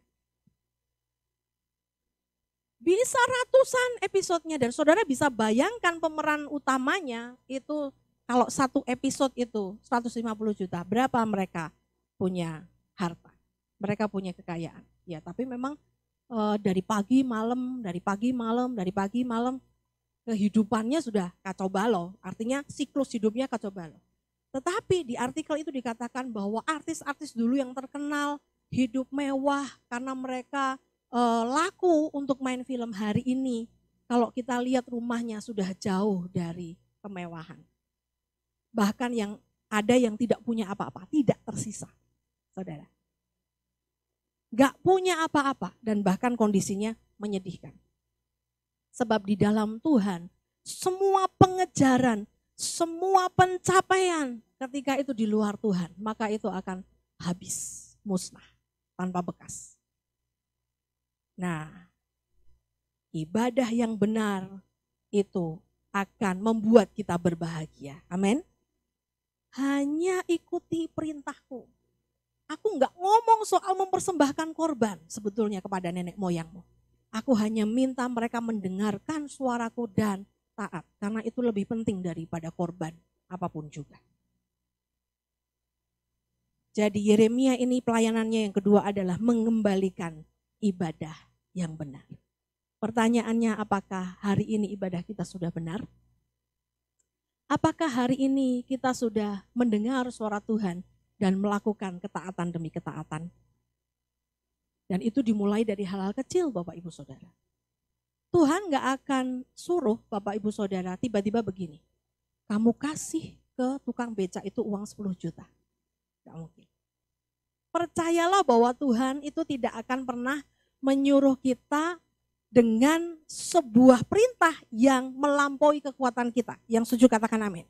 Bisa ratusan episodenya dan saudara bisa bayangkan pemeran utamanya itu kalau 1 episode itu 150 juta, berapa mereka punya harta, mereka punya kekayaan. Ya tapi memang dari pagi malam, kehidupannya sudah kacau balau, artinya siklus hidupnya kacau balau. Tetapi di artikel itu dikatakan bahwa artis-artis dulu yang terkenal hidup mewah karena mereka laku untuk main film hari ini. Kalau kita lihat rumahnya sudah jauh dari kemewahan. Bahkan yang ada yang tidak punya apa-apa, tidak tersisa, saudara. Gak punya apa-apa dan bahkan kondisinya menyedihkan. Sebab di dalam Tuhan, semua pengejaran, semua pencapaian ketika itu di luar Tuhan, maka itu akan habis, musnah, tanpa bekas. Nah, ibadah yang benar itu akan membuat kita berbahagia. Amin. Hanya ikuti perintahku. Aku enggak ngomong soal mempersembahkan korban sebetulnya kepada nenek moyangmu. Aku hanya minta mereka mendengarkan suaraku dan taat. Karena itu lebih penting daripada korban apapun juga. Jadi Yeremia ini pelayanannya yang kedua adalah mengembalikan ibadah yang benar. Pertanyaannya, apakah hari ini ibadah kita sudah benar? Apakah hari ini kita sudah mendengar suara Tuhan dan melakukan ketaatan demi ketaatan? Dan itu dimulai dari hal-hal kecil, Bapak Ibu Saudara. Tuhan gak akan suruh Bapak Ibu Saudara tiba-tiba begini, kamu kasih ke tukang becak itu uang 10 juta. Gak mungkin. Percayalah bahwa Tuhan itu tidak akan pernah menyuruh kita dengan sebuah perintah yang melampaui kekuatan kita. Yang setuju katakan amin.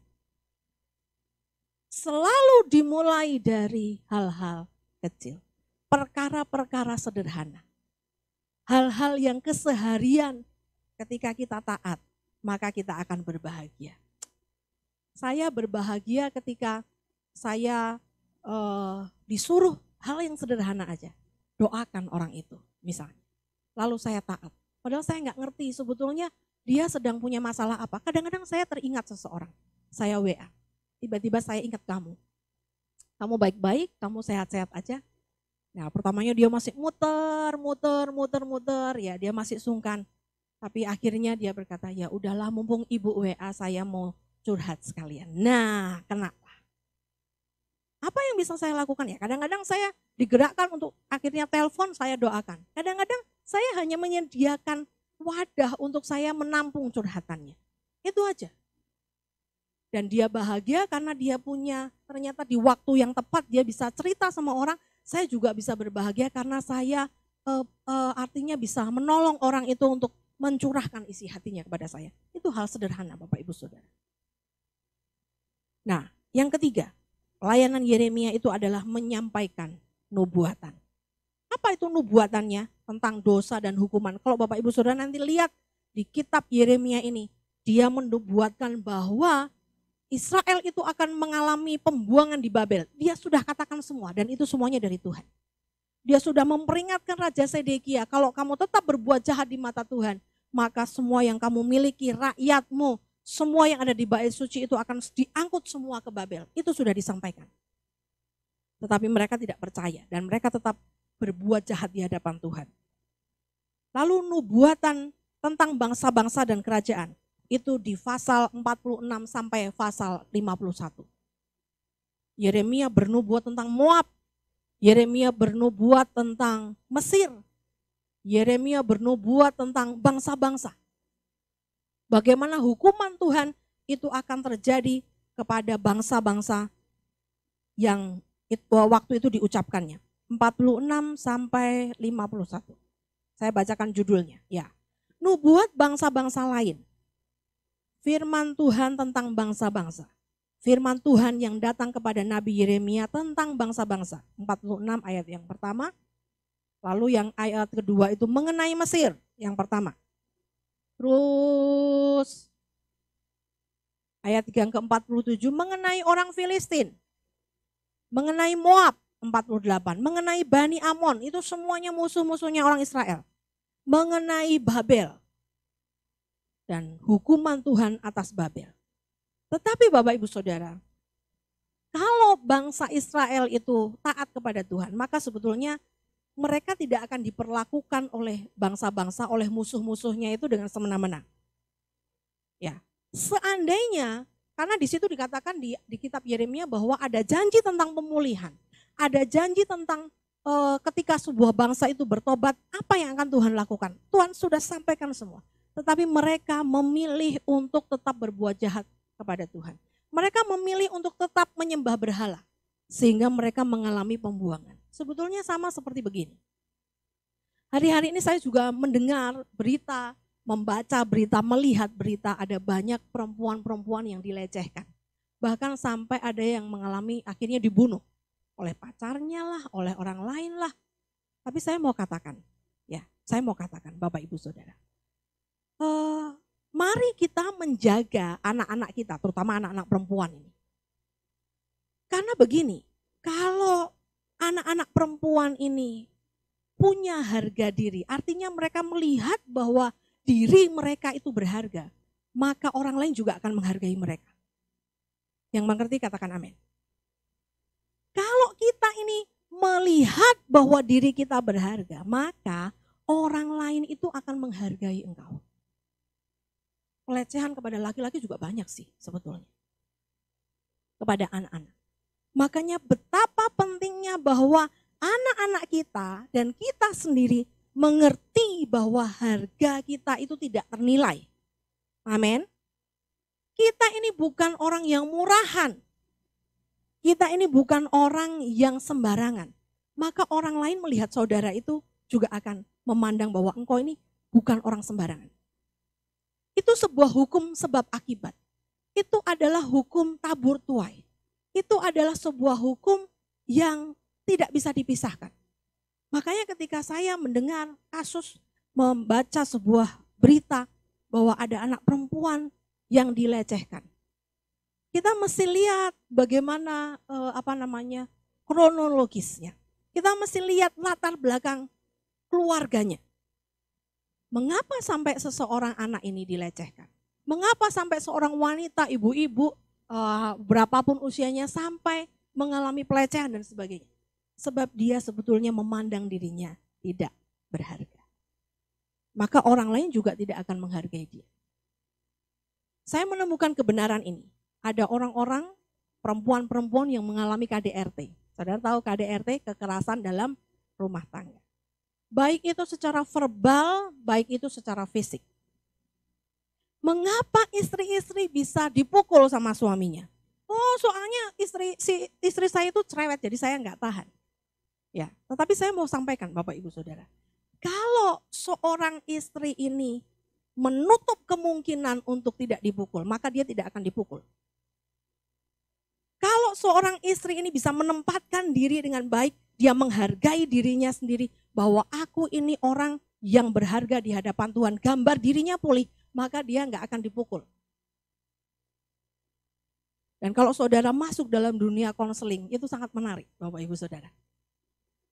Selalu dimulai dari hal-hal kecil. Perkara-perkara sederhana. Hal-hal yang keseharian ketika kita taat, maka kita akan berbahagia. Saya berbahagia ketika saya disuruh hal yang sederhana aja. Doakan orang itu misalnya. Lalu saya taat. Padahal saya nggak ngerti sebetulnya dia sedang punya masalah apa. Kadang-kadang saya teringat seseorang. Saya WA. Tiba-tiba saya ingat kamu. Kamu baik-baik, kamu sehat-sehat aja. Nah, pertamanya dia masih muter. Ya, dia masih sungkan. Tapi akhirnya dia berkata, ya udahlah mumpung ibu WA saya mau curhat sekalian. Nah, kenapa? Apa yang bisa saya lakukan ya? Kadang-kadang saya digerakkan untuk akhirnya telepon, saya doakan. Kadang-kadang saya hanya menyediakan wadah untuk saya menampung curhatannya. Itu aja. Dan dia bahagia karena dia punya ternyata di waktu yang tepat dia bisa cerita sama orang. Saya juga bisa berbahagia karena saya artinya bisa menolong orang itu untuk mencurahkan isi hatinya kepada saya. Itu hal sederhana Bapak Ibu Saudara. Nah, yang ketiga, pelayanan Yeremia itu adalah menyampaikan nubuatan. Apa itu nubuatannya? Tentang dosa dan hukuman. Kalau Bapak Ibu Saudara nanti lihat di kitab Yeremia ini, dia menubuatkan bahwa Israel itu akan mengalami pembuangan di Babel. Dia sudah katakan semua dan itu semuanya dari Tuhan. Dia sudah memperingatkan Raja Sedekia, kalau kamu tetap berbuat jahat di mata Tuhan, maka semua yang kamu miliki, rakyatmu, semua yang ada di bait suci itu akan diangkut semua ke Babel. Itu sudah disampaikan. Tetapi mereka tidak percaya dan mereka tetap berbuat jahat di hadapan Tuhan. Lalu nubuatan tentang bangsa-bangsa dan kerajaan. Itu di pasal 46 sampai pasal 51. Yeremia bernubuat tentang Moab. Yeremia bernubuat tentang Mesir. Yeremia bernubuat tentang bangsa-bangsa. Bagaimana hukuman Tuhan itu akan terjadi kepada bangsa-bangsa yang waktu itu diucapkannya. 46 sampai 51. Saya bacakan judulnya. Ya. Nubuat bangsa-bangsa lain. Firman Tuhan tentang bangsa-bangsa. Firman Tuhan yang datang kepada Nabi Yeremia tentang bangsa-bangsa. 46 ayat yang pertama. Lalu yang ayat kedua itu mengenai Mesir yang pertama. Terus ayat yang ke-47 mengenai orang Filistin. Mengenai Moab 48. Mengenai Bani Amon, itu semuanya musuh-musuhnya orang Israel. Mengenai Babel. Dan hukuman Tuhan atas Babel. Tetapi Bapak Ibu Saudara, kalau bangsa Israel itu taat kepada Tuhan, maka sebetulnya mereka tidak akan diperlakukan oleh bangsa-bangsa, oleh musuh-musuhnya itu dengan semena-mena. Ya, seandainya, karena di situ dikatakan di kitab Yeremia bahwa ada janji tentang pemulihan, ada janji tentang ketika sebuah bangsa itu bertobat, apa yang akan Tuhan lakukan? Tuhan sudah sampaikan semua. Tetapi mereka memilih untuk tetap berbuat jahat kepada Tuhan. Mereka memilih untuk tetap menyembah berhala. Sehingga mereka mengalami pembuangan. Sebetulnya sama seperti begini. Hari-hari ini saya juga mendengar berita, membaca berita, melihat berita ada banyak perempuan-perempuan yang dilecehkan. Bahkan sampai ada yang mengalami akhirnya dibunuh. Oleh pacarnya lah, oleh orang lain lah. Tapi saya mau katakan, Bapak Ibu Saudara. Mari kita menjaga anak-anak kita, terutama anak-anak perempuan ini. Karena begini, kalau anak-anak perempuan ini punya harga diri, artinya mereka melihat bahwa diri mereka itu berharga, maka orang lain juga akan menghargai mereka. Yang mengerti katakan amin. Kalau kita ini melihat bahwa diri kita berharga, maka orang lain itu akan menghargai engkau. Pelecehan kepada laki-laki juga banyak sih sebetulnya. kepada anak-anak. Makanya betapa pentingnya bahwa anak-anak kita dan kita sendiri mengerti bahwa harga kita itu tidak ternilai. Amin. Kita ini bukan orang yang murahan. Kita ini bukan orang yang sembarangan. Maka orang lain melihat saudara itu juga akan memandang bahwa engkau ini bukan orang sembarangan. Itu sebuah hukum sebab akibat. Itu adalah hukum tabur tuai. Itu adalah sebuah hukum yang tidak bisa dipisahkan. Makanya ketika saya mendengar kasus, membaca sebuah berita bahwa ada anak perempuan yang dilecehkan. Kita mesti lihat bagaimana kronologisnya. Kita mesti lihat latar belakang keluarganya. Mengapa sampai seseorang anak ini dilecehkan? Mengapa sampai seorang wanita, ibu-ibu, berapapun usianya sampai mengalami pelecehan dan sebagainya? Sebab dia sebetulnya memandang dirinya tidak berharga. Maka orang lain juga tidak akan menghargai dia. Saya menemukan kebenaran ini. Ada orang-orang, perempuan-perempuan yang mengalami KDRT. Saudara tahu KDRT, kekerasan dalam rumah tangga. Baik itu secara verbal, baik itu secara fisik. Mengapa istri-istri bisa dipukul sama suaminya? Oh, soalnya istri saya itu cerewet, jadi saya nggak tahan. Ya, tetapi saya mau sampaikan Bapak Ibu Saudara. Kalau seorang istri ini menutup kemungkinan untuk tidak dipukul, maka dia tidak akan dipukul. Kalau seorang istri ini bisa menempatkan diri dengan baik, dia menghargai dirinya sendiri bahwa aku ini orang yang berharga di hadapan Tuhan, gambar dirinya pulih, maka dia nggak akan dipukul. Dan kalau saudara masuk dalam dunia konseling, itu sangat menarik Bapak Ibu Saudara.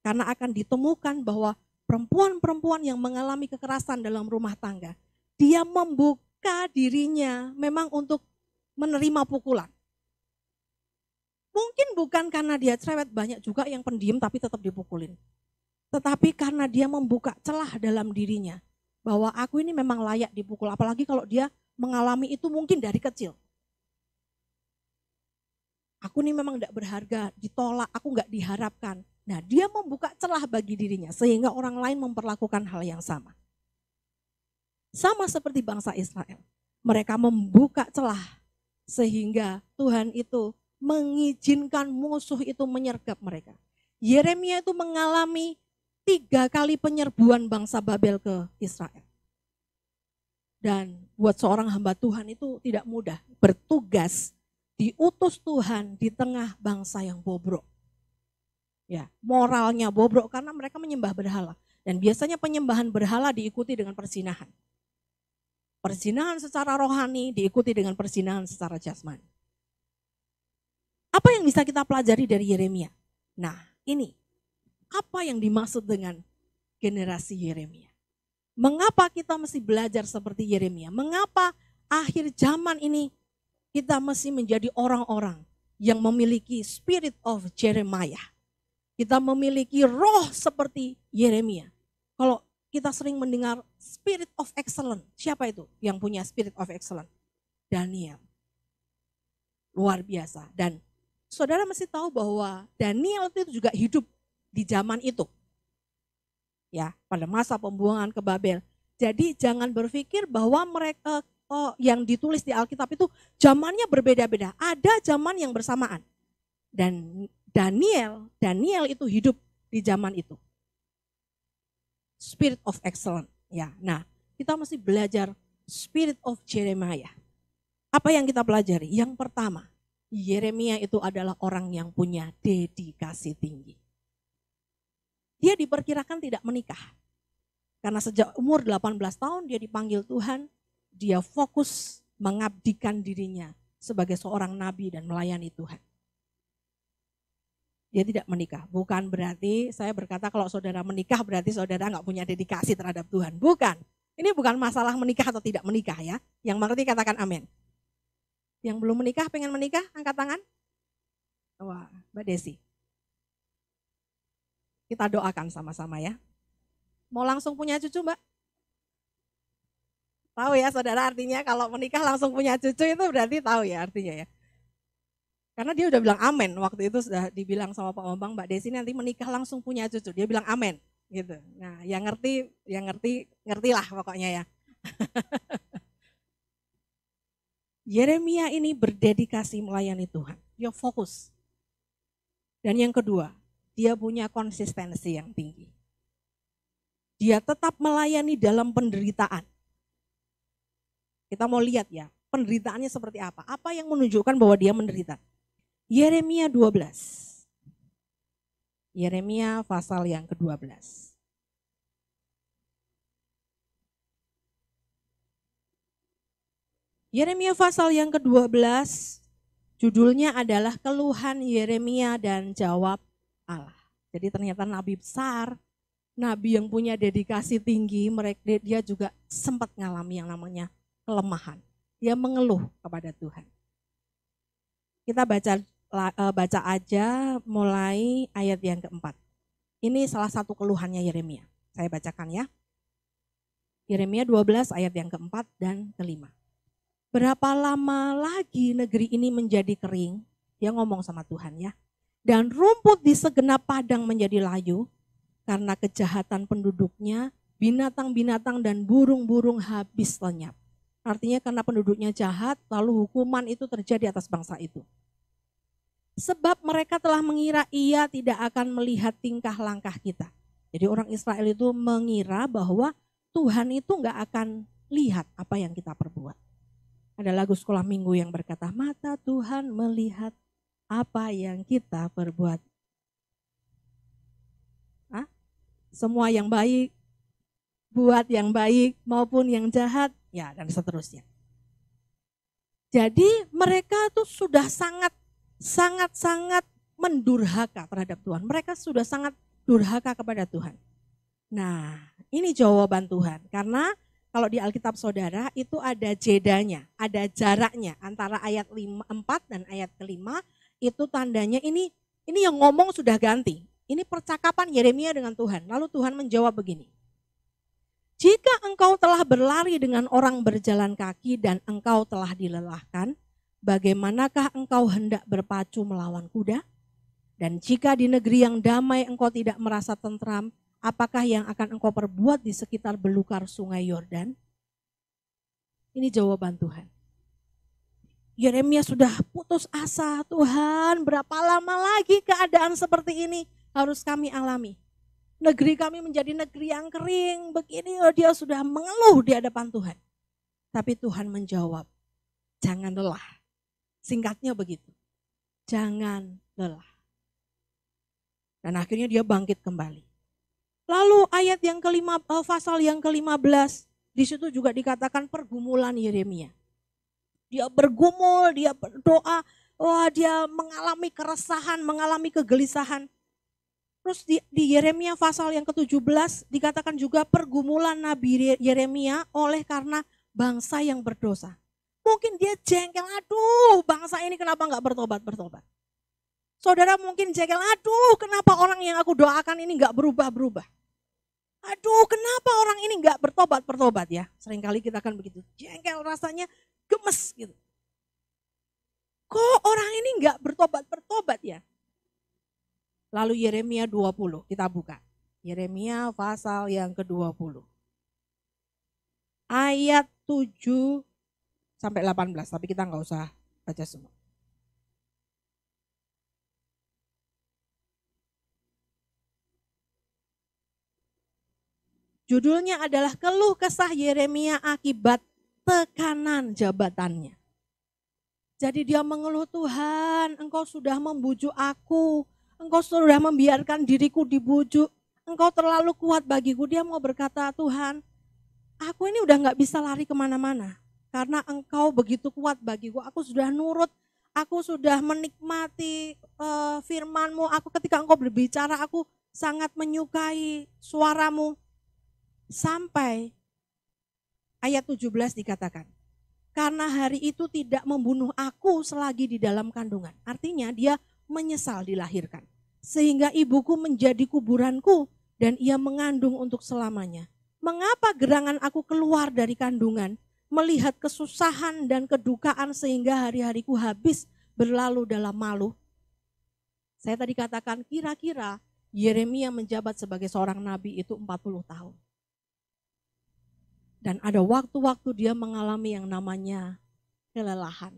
Karena akan ditemukan bahwa perempuan-perempuan yang mengalami kekerasan dalam rumah tangga, dia membuka dirinya memang untuk menerima pukulan. Mungkin bukan karena dia cerewet, banyak juga yang pendiam tapi tetap dipukulin. Tetapi karena dia membuka celah dalam dirinya, bahwa aku ini memang layak dipukul, apalagi kalau dia mengalami itu mungkin dari kecil. Aku ini memang tidak berharga, ditolak, aku nggak diharapkan. Nah, dia membuka celah bagi dirinya sehingga orang lain memperlakukan hal yang sama. Sama seperti bangsa Israel. Mereka membuka celah sehingga Tuhan itu mengizinkan musuh itu menyergap mereka. Yeremia itu mengalami 3 kali penyerbuan bangsa Babel ke Israel. Dan buat seorang hamba Tuhan itu tidak mudah bertugas, diutus Tuhan di tengah bangsa yang bobrok. Ya, moralnya bobrok karena mereka menyembah berhala. Dan biasanya penyembahan berhala diikuti dengan perzinahan. Perzinahan secara rohani diikuti dengan perzinahan secara jasmani. Apa yang bisa kita pelajari dari Yeremia? Nah, ini apa yang dimaksud dengan generasi Yeremia? Mengapa kita mesti belajar seperti Yeremia? Mengapa akhir zaman ini kita mesti menjadi orang-orang yang memiliki spirit of Jeremiah? Kita memiliki roh seperti Yeremia. Kalau kita sering mendengar spirit of excellence, siapa itu yang punya spirit of excellence? Daniel. Luar biasa. Dan saudara mesti tahu bahwa Daniel itu juga hidup di zaman itu. Ya, pada masa pembuangan ke Babel. Jadi jangan berpikir bahwa mereka yang ditulis di Alkitab itu zamannya berbeda-beda. Ada zaman yang bersamaan. Dan Daniel itu hidup di zaman itu. Spirit of excellence. Ya, nah, kita mesti belajar spirit of Jeremiah. Apa yang kita pelajari? Yang pertama, Yeremia itu adalah orang yang punya dedikasi tinggi. Dia diperkirakan tidak menikah. Karena sejak umur 18 tahun dia dipanggil Tuhan, dia fokus mengabdikan dirinya sebagai seorang nabi dan melayani Tuhan. Dia tidak menikah. Bukan berarti saya berkata kalau saudara menikah berarti saudara nggak punya dedikasi terhadap Tuhan. Bukan. Ini bukan masalah menikah atau tidak menikah ya. Yang mengerti katakan amin. Yang belum menikah pengen menikah angkat tangan. Wah, Mbak Desi. Kita doakan sama-sama ya. Mau langsung punya cucu Mbak? Tahu ya saudara artinya kalau menikah langsung punya cucu itu berarti tahu ya artinya ya. Karena dia udah bilang amin, waktu itu sudah dibilang sama Pak Bambang, Mbak Desi nanti menikah langsung punya cucu. Dia bilang amin gitu. Nah, yang ngertilah pokoknya ya. Yeremia ini berdedikasi melayani Tuhan. Dia fokus. Dan yang kedua, dia punya konsistensi yang tinggi. Dia tetap melayani dalam penderitaan. Kita mau lihat ya, penderitaannya seperti apa. Apa yang menunjukkan bahwa dia menderita. Yeremia 12. Yeremia pasal yang ke-12. Yeremia pasal yang ke-12, judulnya adalah keluhan Yeremia dan jawab Allah. Jadi ternyata nabi besar, nabi yang punya dedikasi tinggi, dia juga sempat ngalami yang namanya kelemahan. Dia mengeluh kepada Tuhan. Kita baca aja mulai ayat yang keempat. Ini salah satu keluhannya Yeremia. Saya bacakan ya. Yeremia 12 ayat yang keempat dan kelima. Berapa lama lagi negeri ini menjadi kering? Dia ngomong sama Tuhan ya. Dan rumput di segenap padang menjadi layu karena kejahatan penduduknya, binatang-binatang dan burung-burung habis lenyap. Artinya karena penduduknya jahat, lalu hukuman itu terjadi atas bangsa itu. Sebab mereka telah mengira ia tidak akan melihat tingkah langkah kita. Jadi orang Israel itu mengira bahwa Tuhan itu gak akan lihat apa yang kita perbuat. Ada lagu sekolah minggu yang berkata, mata Tuhan melihat apa yang kita perbuat. Semua yang baik, buat yang baik maupun yang jahat, ya dan seterusnya. Jadi mereka tuh sudah sangat mendurhaka terhadap Tuhan. Mereka sudah sangat durhaka kepada Tuhan. Nah, ini jawaban Tuhan. Karena kalau di Alkitab saudara itu ada jedanya, ada jaraknya antara ayat 4 dan ayat ke-5, itu tandanya ini yang ngomong sudah ganti. Ini percakapan Yeremia dengan Tuhan. Lalu Tuhan menjawab begini. Jika engkau telah berlari dengan orang berjalan kaki dan engkau telah dilelahkan, bagaimanakah engkau hendak berpacu melawan kuda? Dan jika di negeri yang damai engkau tidak merasa tentram, apakah yang akan engkau perbuat di sekitar belukar sungai Yordan? Ini jawaban Tuhan. Yeremia sudah putus asa, Tuhan berapa lama lagi keadaan seperti ini harus kami alami. Negeri kami menjadi negeri yang kering, begini dia sudah mengeluh di hadapan Tuhan. Tapi Tuhan menjawab, jangan lelah. Singkatnya begitu, jangan lelah. Dan akhirnya dia bangkit kembali. Lalu ayat yang pasal yang ke-15, di situ juga dikatakan pergumulan Yeremia. Dia bergumul, dia berdoa, dia mengalami keresahan, mengalami kegelisahan. Terus di Yeremia pasal yang ke-17 dikatakan juga pergumulan Nabi Yeremia oleh karena bangsa yang berdosa. Mungkin dia jengkel, aduh bangsa ini kenapa gak bertobat. Saudara mungkin jengkel, aduh kenapa orang yang aku doakan ini gak berubah. Aduh kenapa orang ini gak bertobat ya. Seringkali kita akan begitu, jengkel rasanya gemes gitu. Kok orang ini gak bertobat ya. Lalu Yeremia 20, kita buka. Yeremia pasal yang ke-20. Ayat 7 sampai 18, tapi kita gak usah baca semua. Judulnya adalah keluh kesah Yeremia akibat tekanan jabatannya. Jadi dia mengeluh, Tuhan engkau sudah membujuk aku, engkau sudah membiarkan diriku dibujuk, engkau terlalu kuat bagiku. Dia mau berkata, Tuhan aku ini udah gak bisa lari kemana-mana. Karena engkau begitu kuat bagiku, aku sudah nurut, aku sudah menikmati firman-Mu, aku ketika engkau berbicara aku sangat menyukai suaramu. Sampai ayat 17 dikatakan, karena hari itu tidak membunuh aku selagi di dalam kandungan. Artinya dia menyesal dilahirkan. Sehingga ibuku menjadi kuburanku dan ia mengandung untuk selamanya. Mengapa gerangan aku keluar dari kandungan, melihat kesusahan dan kedukaan sehingga hari-hariku habis berlalu dalam malu. Saya tadi katakan kira-kira Yeremia menjabat sebagai seorang nabi itu 40 tahun. Dan ada waktu-waktu dia mengalami yang namanya kelelahan.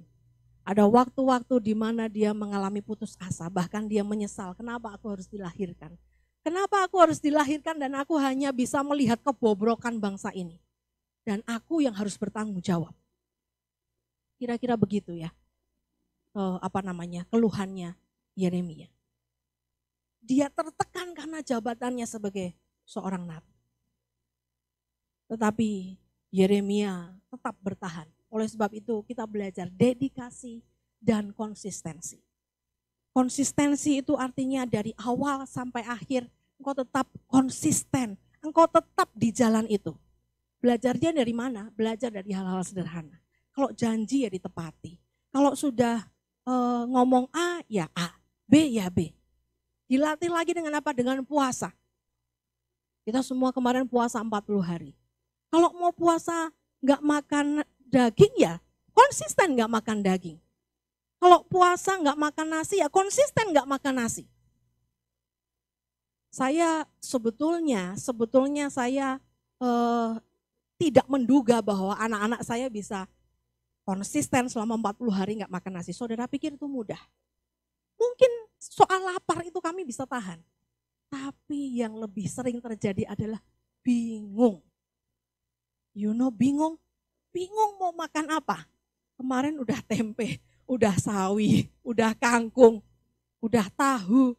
Ada waktu-waktu di mana dia mengalami putus asa, bahkan dia menyesal, kenapa aku harus dilahirkan? Kenapa aku harus dilahirkan dan aku hanya bisa melihat kebobrokan bangsa ini? Dan aku yang harus bertanggung jawab. Kira-kira begitu ya, keluhannya Yeremia. Dia tertekan karena jabatannya sebagai seorang nabi. Tetapi Yeremia tetap bertahan. Oleh sebab itu kita belajar dedikasi dan konsistensi. Konsistensi itu artinya dari awal sampai akhir engkau tetap konsisten. Engkau tetap di jalan itu. Belajarnya dari mana? Belajar dari hal-hal sederhana. Kalau janji ya ditepati. Kalau sudah ngomong A ya A, B ya B. Dilatih lagi dengan apa? Dengan puasa. Kita semua kemarin puasa 40 hari. Kalau mau puasa nggak makan daging ya konsisten nggak makan daging. Kalau puasa nggak makan nasi ya konsisten nggak makan nasi. Saya sebetulnya saya tidak menduga bahwa anak-anak saya bisa konsisten selama 40 hari nggak makan nasi. Saudara pikir itu mudah? Mungkin soal lapar itu kami bisa tahan. Tapi yang lebih sering terjadi adalah bingung. Bingung? Bingung mau makan apa? Kemarin udah tempe, udah sawi, udah kangkung, udah tahu,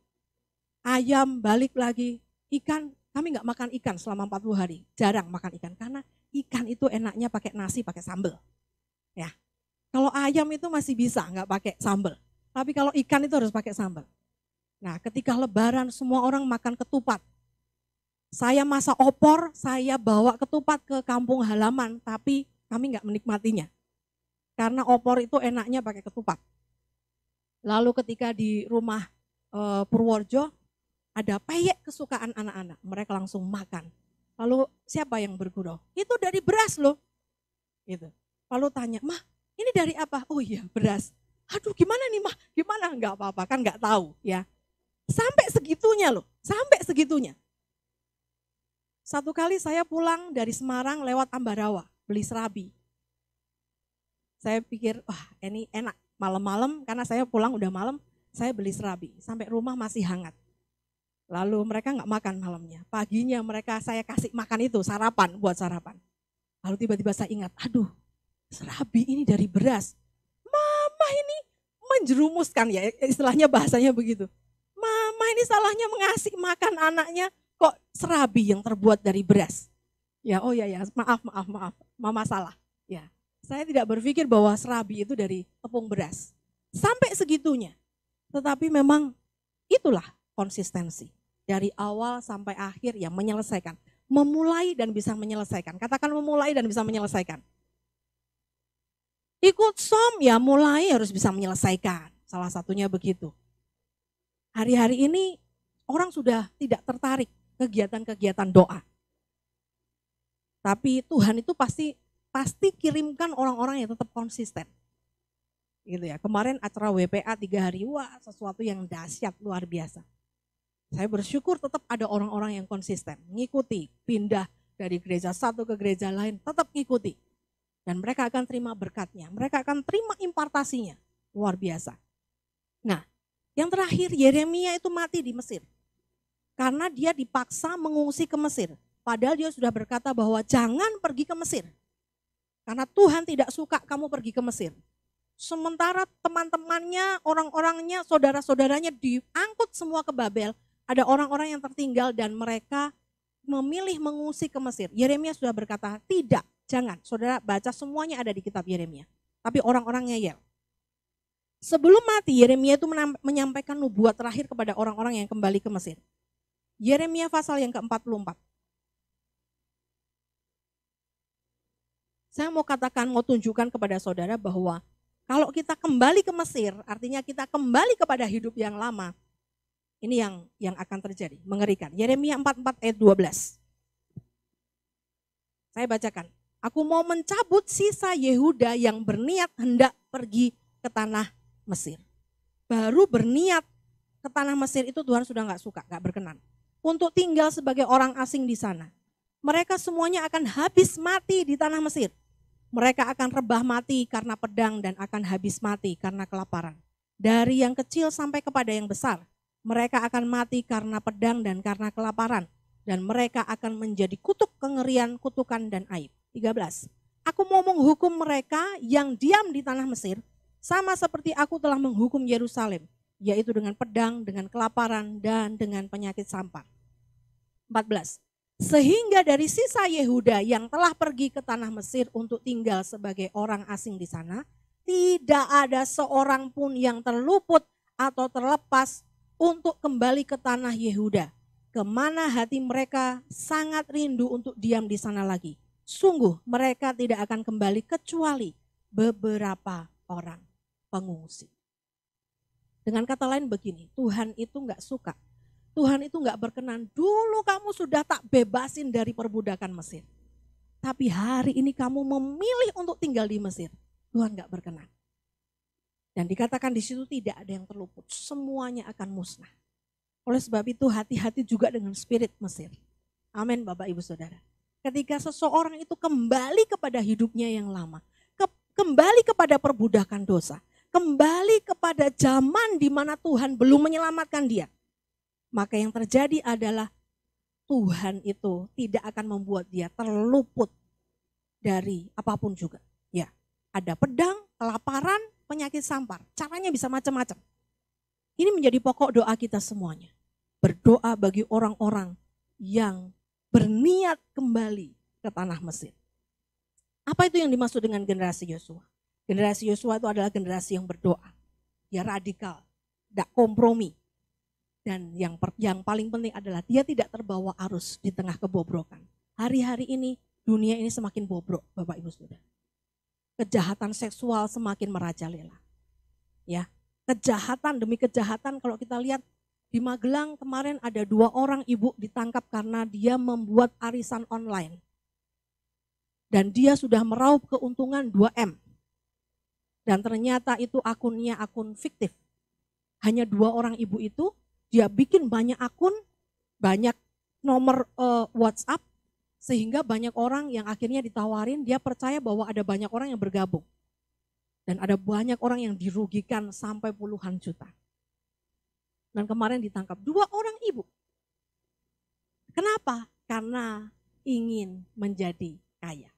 ayam balik lagi. Ikan, kami nggak makan ikan selama 40 hari. Jarang makan ikan karena ikan itu enaknya pakai nasi, pakai sambal. Ya. Kalau ayam itu masih bisa nggak pakai sambal. Tapi kalau ikan itu harus pakai sambal. Nah, ketika lebaran semua orang makan ketupat. Saya masak opor, saya bawa ketupat ke kampung halaman, tapi kami nggak menikmatinya. Karena opor itu enaknya pakai ketupat. Lalu ketika di rumah Purworejo, ada peyek kesukaan anak-anak, mereka langsung makan. Lalu siapa yang bergurau? Itu dari beras loh. Gitu. Lalu tanya, "Mah, ini dari apa?" "Oh iya, beras." "Aduh, gimana nih, Mah?" "Gimana?" "Enggak apa-apa, kan enggak tahu ya." Sampai segitunya loh, sampai segitunya. Satu kali saya pulang dari Semarang lewat Ambarawa, beli serabi. Saya pikir, wah ini enak, malam-malam karena saya pulang udah malam, saya beli serabi. Sampai rumah masih hangat. Lalu mereka nggak makan malamnya. Paginya saya kasih makan itu, sarapan, buat sarapan. Lalu tiba-tiba saya ingat, aduh serabi ini dari beras. Mama ini menjerumuskan ya, istilahnya bahasanya begitu. Mama ini salahnya mengasih makan anaknya kok serabi yang terbuat dari beras. Ya, oh ya, maaf, Mama salah. Ya, saya tidak berpikir bahwa serabi itu dari tepung beras. Sampai segitunya. Tetapi memang itulah konsistensi. Dari awal sampai akhir yang menyelesaikan. Memulai dan bisa menyelesaikan. Katakan memulai dan bisa menyelesaikan. Ikut SOM ya mulai harus bisa menyelesaikan. Salah satunya begitu. Hari-hari ini orang sudah tidak tertarik kegiatan-kegiatan doa. Tapi Tuhan itu pasti kirimkan orang-orang yang tetap konsisten. Gitu ya. Kemarin acara WPA 3 hari, wah sesuatu yang dahsyat luar biasa. Saya bersyukur tetap ada orang-orang yang konsisten, mengikuti, pindah dari gereja satu ke gereja lain, tetap ngikuti. Dan mereka akan terima berkatnya, mereka akan terima impartasinya, luar biasa. Nah, yang terakhir Yeremia itu mati di Mesir. Karena dia dipaksa mengungsi ke Mesir. Padahal dia sudah berkata bahwa jangan pergi ke Mesir. Karena Tuhan tidak suka kamu pergi ke Mesir. Sementara teman-temannya, orang-orangnya, saudara-saudaranya diangkut semua ke Babel. Ada orang-orang yang tertinggal dan mereka memilih mengungsi ke Mesir. Yeremia sudah berkata, tidak, jangan. Saudara baca semuanya ada di kitab Yeremia. Tapi orang-orang ngeyel. Sebelum mati, Yeremia itu menyampaikan nubuat terakhir kepada orang-orang yang kembali ke Mesir. Yeremia pasal yang ke-44. Saya mau tunjukkan kepada saudara bahwa kalau kita kembali ke Mesir, artinya kita kembali kepada hidup yang lama. Ini yang akan terjadi, mengerikan. Yeremia 44 ayat 12. Saya bacakan. Aku mau mencabut sisa Yehuda yang berniat hendak pergi ke tanah Mesir. baru berniat ke tanah Mesir itu Tuhan sudah gak suka, gak berkenan. Untuk tinggal sebagai orang asing di sana. Mereka semuanya akan habis mati di tanah Mesir. Mereka akan rebah mati karena pedang dan akan habis mati karena kelaparan. Dari yang kecil sampai kepada yang besar, mereka akan mati karena pedang dan karena kelaparan. Dan mereka akan menjadi kutuk kengerian, kutukan dan aib. 13. Aku mau menghukum mereka yang diam di tanah Mesir, sama seperti aku telah menghukum Yerusalem, yaitu dengan pedang, dengan kelaparan, dan dengan penyakit sampar. 14. Sehingga dari sisa Yehuda yang telah pergi ke tanah Mesir untuk tinggal sebagai orang asing di sana, tidak ada seorang pun yang terluput atau terlepas untuk kembali ke tanah Yehuda, kemana hati mereka sangat rindu untuk diam di sana lagi. Sungguh mereka tidak akan kembali kecuali beberapa orang pengungsi. Dengan kata lain begini, Tuhan itu gak suka. Tuhan itu gak berkenan, dulu kamu sudah tak bebasin dari perbudakan Mesir. Tapi hari ini kamu memilih untuk tinggal di Mesir. Tuhan gak berkenan. Dan dikatakan di situ tidak ada yang terluput, semuanya akan musnah. Oleh sebab itu hati-hati juga dengan spirit Mesir. Amin Bapak Ibu Saudara. Ketika seseorang itu kembali kepada hidupnya yang lama, kembali kepada perbudakan dosa, kembali kepada zaman di mana Tuhan belum menyelamatkan dia, maka yang terjadi adalah Tuhan itu tidak akan membuat dia terluput dari apapun juga. Ya, ada pedang, kelaparan, penyakit sampar. Caranya bisa macam-macam. Ini menjadi pokok doa kita semuanya. Berdoa bagi orang-orang yang berniat kembali ke tanah Mesir. Apa itu yang dimaksud dengan generasi Yosua? Generasi Yosua itu adalah generasi yang berdoa. Dia radikal, tidak kompromi. Dan yang paling penting adalah dia tidak terbawa arus di tengah kebobrokan. Hari-hari ini dunia ini semakin bobrok, Bapak Ibu Saudara. Kejahatan seksual semakin merajalela. Ya, kejahatan demi kejahatan. Kalau kita lihat di Magelang kemarin ada 2 orang ibu ditangkap karena dia membuat arisan online. Dan dia sudah meraup keuntungan 2M. Dan ternyata itu akunnya akun fiktif. Hanya 2 orang ibu itu, dia bikin banyak akun, banyak nomor WhatsApp, sehingga banyak orang yang akhirnya ditawarin, dia percaya bahwa ada banyak orang yang bergabung. Dan ada banyak orang yang dirugikan sampai puluhan juta. Dan kemarin ditangkap 2 orang ibu. Kenapa? Karena ingin menjadi kaya.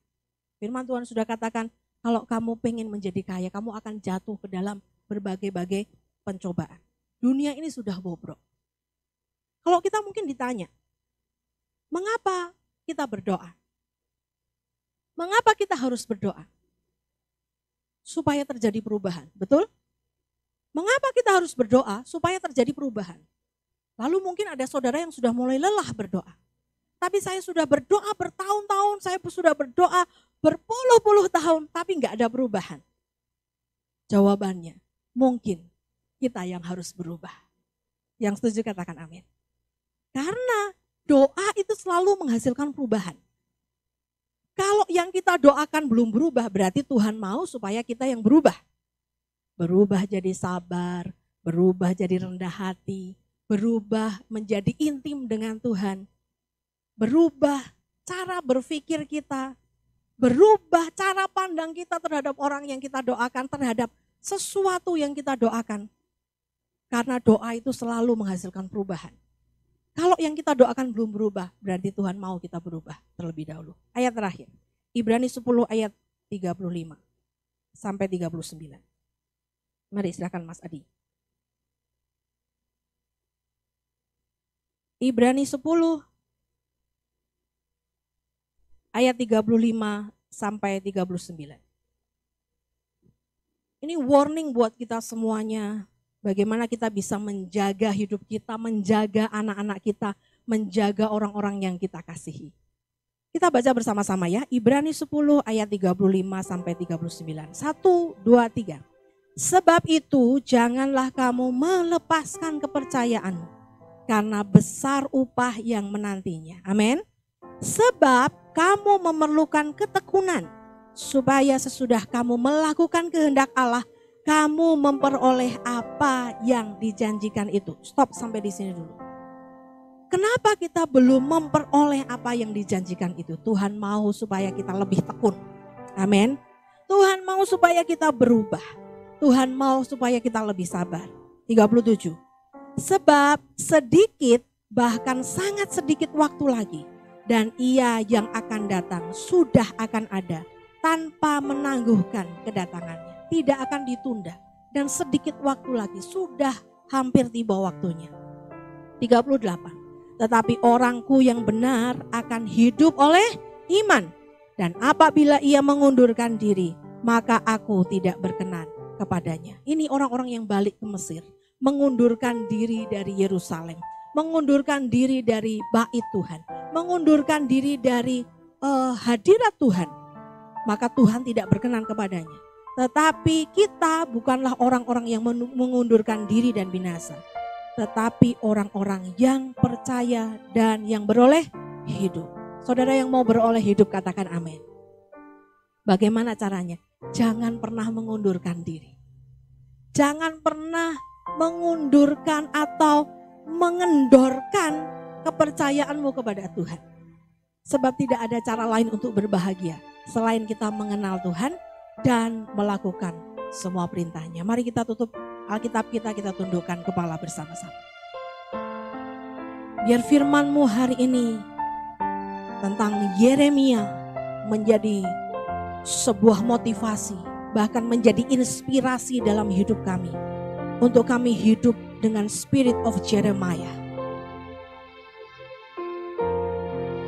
Firman Tuhan sudah katakan, kalau kamu pengen menjadi kaya, kamu akan jatuh ke dalam berbagai-bagai pencobaan. Dunia ini sudah bobrok. Kalau kita mungkin ditanya, mengapa kita berdoa? Mengapa kita harus berdoa? Supaya terjadi perubahan, betul? Mengapa kita harus berdoa? Supaya terjadi perubahan. Lalu mungkin ada saudara yang sudah mulai lelah berdoa. Tapi saya sudah berdoa bertahun-tahun, saya sudah berdoa berpuluh-puluh tahun, tapi nggak ada perubahan. Jawabannya, mungkin kita yang harus berubah. Yang setuju katakan amin. Karena doa itu selalu menghasilkan perubahan. Kalau yang kita doakan belum berubah, berarti Tuhan mau supaya kita yang berubah. Berubah jadi sabar, berubah jadi rendah hati, berubah menjadi intim dengan Tuhan. Berubah cara berpikir kita, berubah cara pandang kita terhadap orang yang kita doakan, terhadap sesuatu yang kita doakan. Karena doa itu selalu menghasilkan perubahan. Kalau yang kita doakan belum berubah, berarti Tuhan mau kita berubah terlebih dahulu. Ayat terakhir, Ibrani 10 ayat 35 sampai 39. Mari silakan Mas Adi. Ibrani 10 ayat 35 sampai 39. Ini warning buat kita semuanya. Bagaimana kita bisa menjaga hidup kita, menjaga anak-anak kita, menjaga orang-orang yang kita kasihi. Kita baca bersama-sama ya, Ibrani 10 ayat 35 sampai 39. 1, 2, 3. Sebab itu janganlah kamu melepaskan kepercayaan, karena besar upah yang menantinya. Amin. Sebab kamu memerlukan ketekunan, supaya sesudah kamu melakukan kehendak Allah, kamu memperoleh apa yang dijanjikan itu. Stop sampai di sini dulu. Kenapa kita belum memperoleh apa yang dijanjikan itu? Tuhan mau supaya kita lebih tekun. Amin. Tuhan mau supaya kita berubah. Tuhan mau supaya kita lebih sabar. 37. Sebab sedikit, bahkan sangat sedikit waktu lagi, dan Ia yang akan datang sudah akan ada tanpa menangguhkan kedatangannya. Tidak akan ditunda, dan sedikit waktu lagi sudah hampir tiba waktunya. 38. Tetapi orangku yang benar akan hidup oleh iman, dan apabila ia mengundurkan diri, maka aku tidak berkenan kepadanya. Ini orang-orang yang balik ke Mesir, mengundurkan diri dari Yerusalem, mengundurkan diri dari bait Tuhan, mengundurkan diri dari hadirat Tuhan, maka Tuhan tidak berkenan kepadanya. Tetapi kita bukanlah orang-orang yang mengundurkan diri dan binasa, tetapi orang-orang yang percaya dan yang beroleh hidup. Saudara yang mau beroleh hidup, katakan amin. Bagaimana caranya? Jangan pernah mengundurkan diri. Jangan pernah mengundurkan atau mengendorkan kepercayaanmu kepada Tuhan. Sebab tidak ada cara lain untuk berbahagia selain kita mengenal Tuhan dan melakukan semua perintahnya. Mari kita tutup Alkitab kita tundukkan kepala bersama-sama. Biar firman-Mu hari ini tentang Yeremia menjadi sebuah motivasi, bahkan menjadi inspirasi dalam hidup kami. Untuk kami hidup dengan spirit of Jeremiah.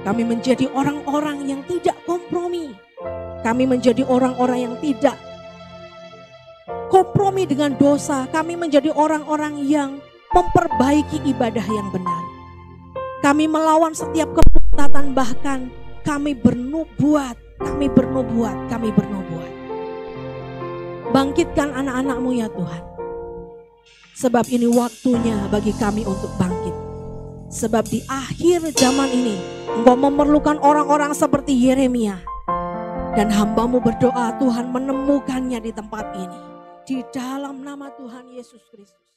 Kami menjadi orang-orang yang tidak kompromi. Kami menjadi orang-orang yang tidak kompromi dengan dosa. Kami menjadi orang-orang yang memperbaiki ibadah yang benar. Kami melawan setiap kemurtatan, bahkan kami bernubuat. Bangkitkan anak-anak-Mu ya Tuhan. Sebab ini waktunya bagi kami untuk bangkit. Sebab di akhir zaman ini Engkau memerlukan orang-orang seperti Yeremia. Dan hamba-Mu berdoa Tuhan menemukannya di tempat ini. Di dalam nama Tuhan Yesus Kristus.